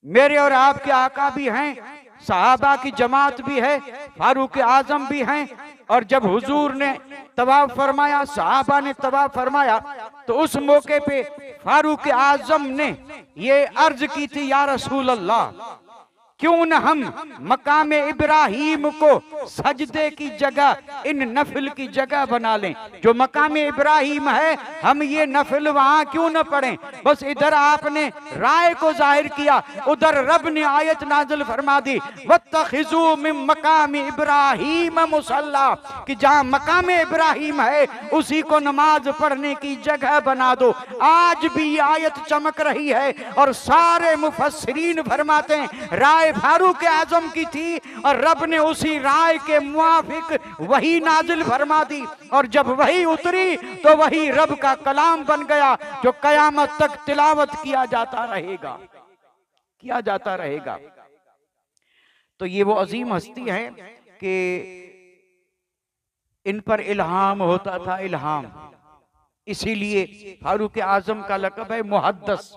मेरे और आपके आका भी हैं, सहाबा की जमात भी है, फारूक आजम भी हैं, और जब हुजूर ने तवाफ फरमाया, सहाबा ने तवाफ फरमाया, तो उस मौके पे फारूक आजम ने ये अर्ज की थी, या रसूल अल्लाह, क्यों न हम मकाम इब्राहिम को सजदे की जगह, इन नफिल की जगह बना लें। जो मकाम इब्राहिम है, हम ये नफिल वहां क्यों न पढ़ें। बस इधर आपने राय को जाहिर किया, उधर रब ने आयत नाज़िल फरमा दी, वत्तखिजू मिन मकाम इब्राहिम मुसल्ला, कि जहां मकाम इब्राहिम है उसी को नमाज पढ़ने की जगह बना दो। आज भी ये आयत चमक रही है और सारे मुफस्सिरीन फरमाते हैं राय फारूक आजम की थी और रब ने उसी राय के मुआफिक वही नाजिल फरमा दी। और जब वही उतरी तो वही रब का कलाम बन गया जो कयामत तक तिलावत किया जाता रहेगा, किया जाता रहेगा। तो ये वो अजीम हस्ती है कि इन पर इल्हाम होता था, इल्हाम। इसीलिए फारूक आजम का लक़ब है मुहद्दस।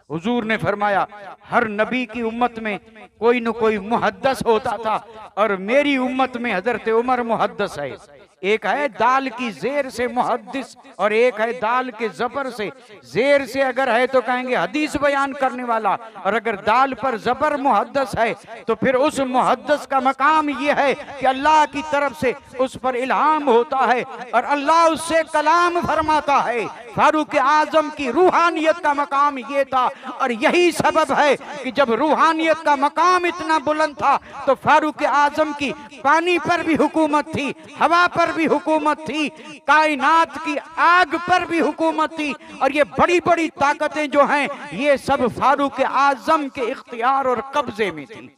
हुजूर ने फरमाया हर नबी की उम्मत में कोई न कोई मुहद्दस होता था और मेरी उम्मत में हजरत उमर मुहद्दस है। एक है दाल की जेर से मुहद्दिस और एक है दाल के जबर से। जेर से अगर है तो कहेंगे हदीस बयान करने वाला, और अगर दाल पर जबर मुहद्दस है तो फिर उस मुहद्दस का मकाम ये है कि अल्लाह की तरफ से उस पर इल्हाम होता है और अल्लाह उससे कलाम फरमाता है। फारूक आजम की रूहानियत का मकाम ये था और यही सबब है कि जब रूहानियत का मकाम इतना बुलंद था तो फारूक आजम की पानी पर भी हुकूमत थी, हवा पर भी हुकूमत थी, कायनात की आग पर भी हुकूमत थी। और ये बड़ी बड़ी ताकतें जो हैं ये सब फारूक आजम के इख्तियार और कब्जे में थी।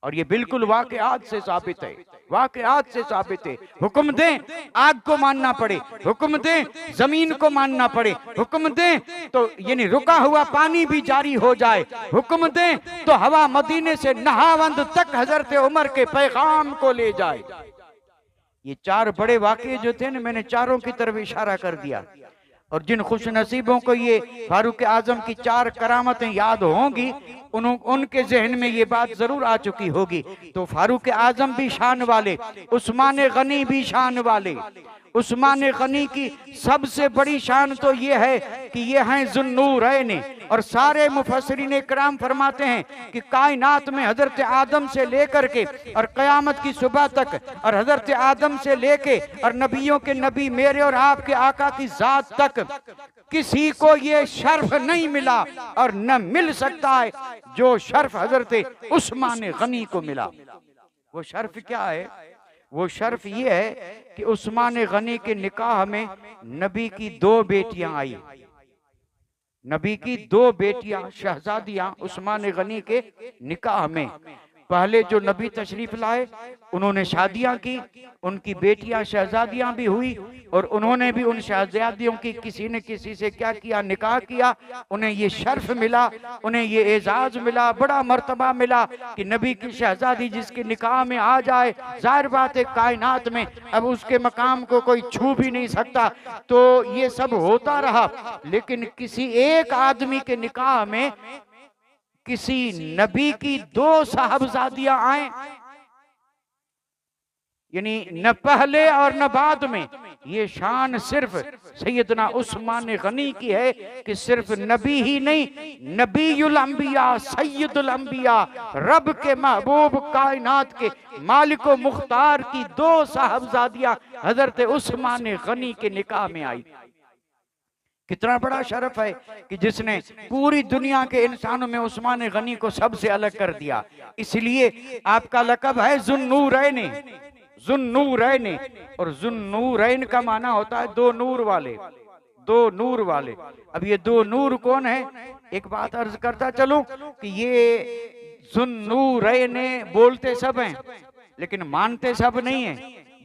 और ये बिल्कुल वाक़यात से साबित है, वाक़यात से साबित है। हुक्म दें आग को मानना पड़े, हुक्म दें जमीन को मानना पड़े, हुक्म दें तो यानी रुका हुआ पानी भी जारी हो जाए, हुक्म दें तो हवा मदीने से नहावंद तक हजरत उमर के पैगाम को ले जाए। ये चार बड़े वाक़े जो थे ना, मैंने चारों की तरफ इशारा कर दिया। और जिन खुश नसीबों को ये फारूक आजम की चार करामतें याद होंगी उनके जहन में ये बात जरूर आ चुकी होगी। तो फारूक आजम भी शान वाले, उस्मान गनी भी शान वाले। उस्मान गनी की सबसे बड़ी शान तो ये है कि ये हैं ज़ुन्नूरैन। और सारे मुफस्सिरीन इकराम फरमाते हैं कि कायनात में हजरत आदम से लेकर के और क़यामत की सुबह तक और हजरत आदम से लेके और नबियों के नबी मेरे और आपके आका की जात तक किसी को ये शर्फ नहीं मिला और न मिल सकता है जो शर्फ हजरत उस्मान गनी को मिला। वो शर्फ क्या है? वो शर्फ ये है कि उस्मान गनी के निकाह में नबी की दो बेटियां आई, नबी की दो बेटियां शहजादियां उस्मान गनी के निकाह में। पहले जो नबी तशरीफ लाए उन्होंने शादियां की, उनकी बेटियां शहजादियां भी हुई और उन्होंने भी उन शहजादियों की किसी न किसी से क्या किया, निकाह किया। उन्हें ये शर्फ मिला, उन्हें ये एजाज मिला, बड़ा मर्तबा मिला कि नबी की शहजादी जिसके निकाह में आ जाए, जाहिर बात है कायनात में अब उसके मकाम को कोई छू भी नहीं सकता। तो ये सब होता रहा, लेकिन किसी एक आदमी के निकाह में किसी नबी की दो साहबजादियां आए, यानी न पहले और न बाद में। ये शान सिर्फ सैयदना उस्मान गनी की है कि सिर्फ नबी ही नहीं, नबीयुल अंबिया सैयदुल अंबिया रब के महबूब कायनात के मालिक व मुख्तार की दो साहबजादियां हजरत उस्मान गनी के निकाह में आई। कितना बड़ा शरफ है कि जिसने पूरी दुनिया के इंसानों में उस्मान गनी को सबसे अलग कर दिया। इसलिए आपका लक़ब है ज़ुन्नूरैन, ज़ुन्नूरैन। और ज़ुन्नूरैन का माना होता है दो नूर वाले, दो नूर वाले। अब ये दो नूर कौन है? एक बात अर्ज करता चलूं कि ये ज़ुन्नूरैन बोलते सब हैं लेकिन मानते सब नहीं है।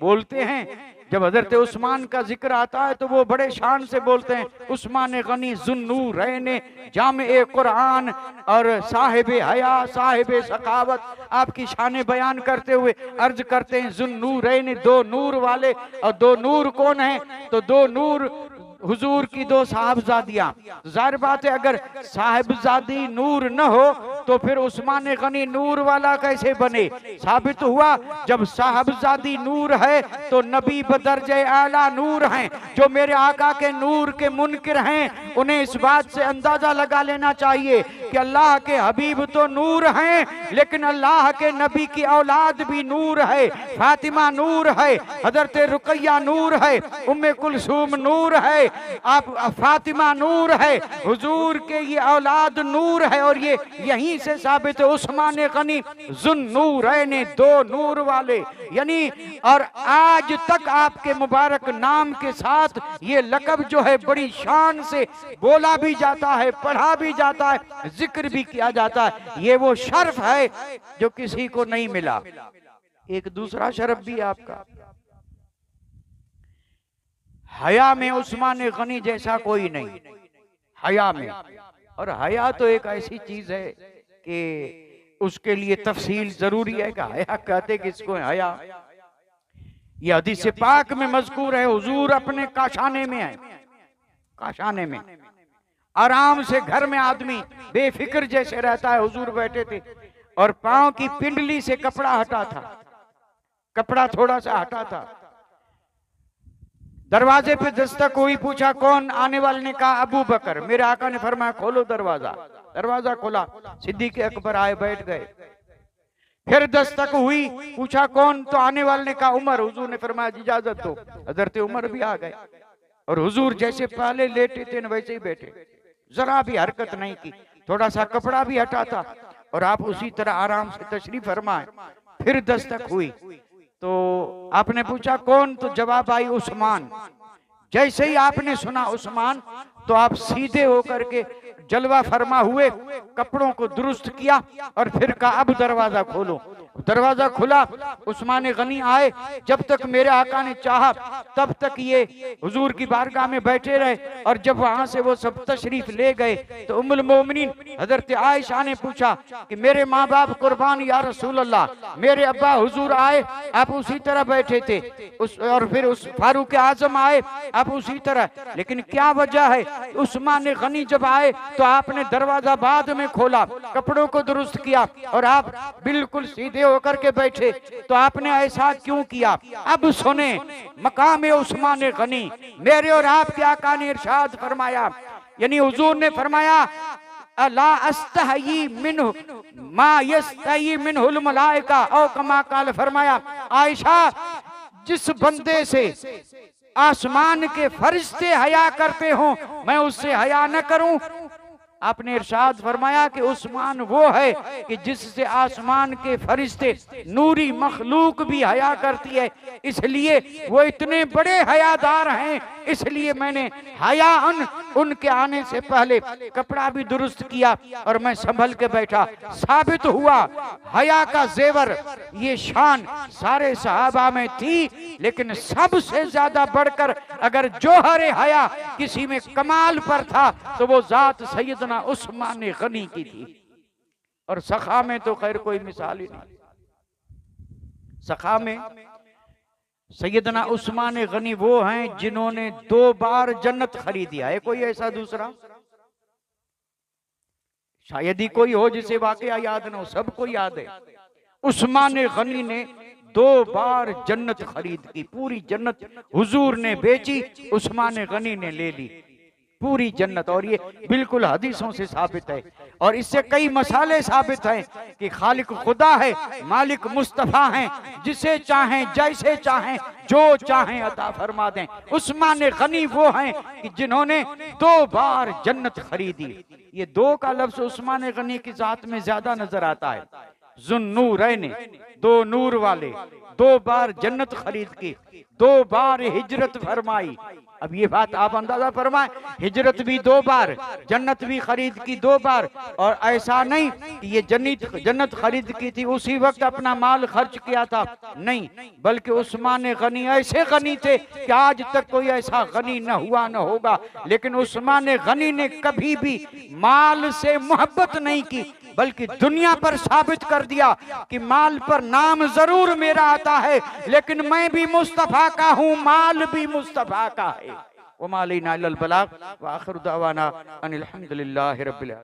बोलते हैं, जब हजरत उस्मान का जिक्र आता है तो वो बड़े शान से बोलते हैं उस्मान गनी ज़ुन्नूरैन जामे कुरान और साहिब हया साहिब सखावत। आपकी शान बयान करते हुए अर्ज करते हैं ज़ुन्नूरैन, दो नूर वाले। और दो नूर कौन है? तो दो नूर हुजूर की दो साहबजादियां। जाहिर बात है अगर साहिबजादी नूर न हो तो फिर उस्मान गनी नूर वाला कैसे बने? साबित हुआ जब साहबजादी नूर है तो नबी बदरजे आला नूर हैं। जो मेरे आका के नूर के मुनकिर हैं उन्हें इस बात से अंदाजा लगा लेना चाहिए कि अल्लाह के हबीब तो नूर हैं, लेकिन अल्लाह के नबी की औलाद भी नूर है। फातिमा नूर है, हजरत रुकैया नूर है, उम्मे कुलसूम नूर है, आप फातिमा नूर है, हुजूर के ये औलाद नूर है। और ये यहीं से साबित है उस्मान गनी जुन्नूरैन, दो नूर वाले। यानी और आज तक आपके मुबारक नाम के साथ ये लक़ब जो है बड़ी शान से बोला भी जाता है, पढ़ा भी जाता है, जिक्र भी किया जाता है। ये वो शर्फ है जो किसी को नहीं मिला। एक दूसरा शर्फ भी आपका, हया में उस्मान गनी जैसा कोई नहीं, हया में। और हया तो एक ऐसी चीज है कि उसके लिए तफसील जरूरी है कि हया कहते किसको है। हया ये हदीस पाक में मज़कूर है, हुजूर अपने काशाने में है, काशाने में आराम से घर में आदमी बेफिक्र जैसे रहता है, हुजूर बैठे थे और पांव की पिंडली से कपड़ा हटा था, कपड़ा थोड़ा सा हटा था। दरवाजे पे दस्तक हुई, पूछा कौन? आने वाले ने कहा अबू बकर। मेरे आका ने फरमाया खोलो दरवाजा। दरवाजा खोला, सिद्दीक़ अकबर आए, बैठ गए। फिर दस्तक हुई, पूछा कौन? तो आने वाले ने कहा उमर। हुजूर ने फरमाया इजाजत दो। हजरत उमर भी आ गए और हुजूर जैसे पहले लेटे थे वैसे ही बैठे, जरा भी हरकत नहीं की, थोड़ा सा कपड़ा भी हटा था और आप उसी तरह आराम से तशरीफ फरमाए। फिर दस्तक हुई तो आपने पूछा कौन? तो जवाब आई उस्मान। जैसे ही आपने सुना उस्मान तो आप सीधे होकर के जलवा फरमा हुए, कपड़ों को दुरुस्त किया और फिर कहा अब दरवाजा खोलो। दरवाजा खुला, उस्मान गनी आए। जब तक मेरे आका ने चाहा तब तक ये हुजूर की बारगाह में बैठे रहे और जब वहां से वो सब तशरीफ ले गए तो उम्मुल मोमिनीन हजरत आयशा ने पूछा कि मेरे माँ बाप कुर्बान या रसूल अल्लाह, मेरे अब्बा हुजूर आए आप उसी तरह बैठे थे, और फिर उस फारूक आजम आए आप उसी तरह, लेकिन क्या वजह है? उस्मान गनी जब आए तो आपने दरवाजा बाद में खोला, कपड़ों को दुरुस्त किया और आप बिल्कुल सीधे होकर के बैठे, तो आपने ऐसा क्यों किया? अब सुने मकाम उस्मान गनी, मेरे और आपके आका ने इरशाद फरमाया, यानी हुजूर ने फरमाया अला अस्तही मिन्हु मा यस्तही मिन्हुल मलाइका, औ कमा काल फरमाया आयशा जिस बंदे से आसमान के फरिश्ते हया करते हो मैं उससे हया न करूं। आपने इरशाद फरमाया कि उस्मान वो है कि जिससे आसमान के फरिश्ते नूरी मखलूक भी हया करती है, इसलिए वो इतने बड़े हयादार हैं, इसलिए मैंने हया उनके आने से पहले कपड़ा भी दुरुस्त किया और मैं संभल के बैठा। साबित हुआ हया का जेवर, ये शान सारे सहाबा में थी, लेकिन सबसे ज्यादा बढ़कर अगर जोहरे हया किसी में कमाल पर था तो वो जात सैयदना उस्मान गनी की थी। और सखा में तो खैर कोई मिसाल ही नहीं। सखा में सैयदना उस्मान गनी वो हैं जिन्होंने 2 बार जन्नत खरीदी है। कोई ऐसा दूसरा? शायद ही कोई हो जिसे वाकया याद ना हो, सबको याद है। उस्मान गनी ने 2 बार जन्नत खरीद की, पूरी जन्नत हुजूर ने बेची, उस्मान गनी ने ले ली पूरी जन्नत। और ये बिल्कुल हदीसों से साबित है और इससे कई मसाले साबित हैं कि खालिक खुदा है, मालिक मुस्तफा हैं, जिसे चाहें जैसे चाहें जो चाहें अता फरमा दें। उस्मान गनी वो हैं कि जिन्होंने 2 बार जन्नत खरीदी। ये 2 का लफ्ज उस्मान गनी की जात में ज्यादा नजर आता है। जुन्नूरैन, 2 नूर वाले, 2 बार जन्नत खरीद की, 2 बार हिजरत फरमाई। अब ये बात आप अंदाजा फरमाएं, हिजरत भी 2 बार, जन्नत भी खरीद की 2 बार। और ऐसा नहीं कि ये जन्नत खरीद की थी उसी वक्त अपना माल खर्च किया था, नहीं, बल्कि उस्मान गनी ऐसे गनी थे कि आज तक कोई ऐसा गनी न हुआ न होगा। लेकिन उस्मान गनी ने कभी भी माल से मोहब्बत नहीं की, बल्कि दुनिया पर साबित कर दिया कि माल पर नाम जरूर मेरा आता है, लेकिन मैं भी मुस्तफा का हूं, माल भी मुस्तफा का है। वमा अलैना इल्लल बलाग व आखिरु दावाना अनिल हम्दुलिल्लाहि रब्बिल आलमीन।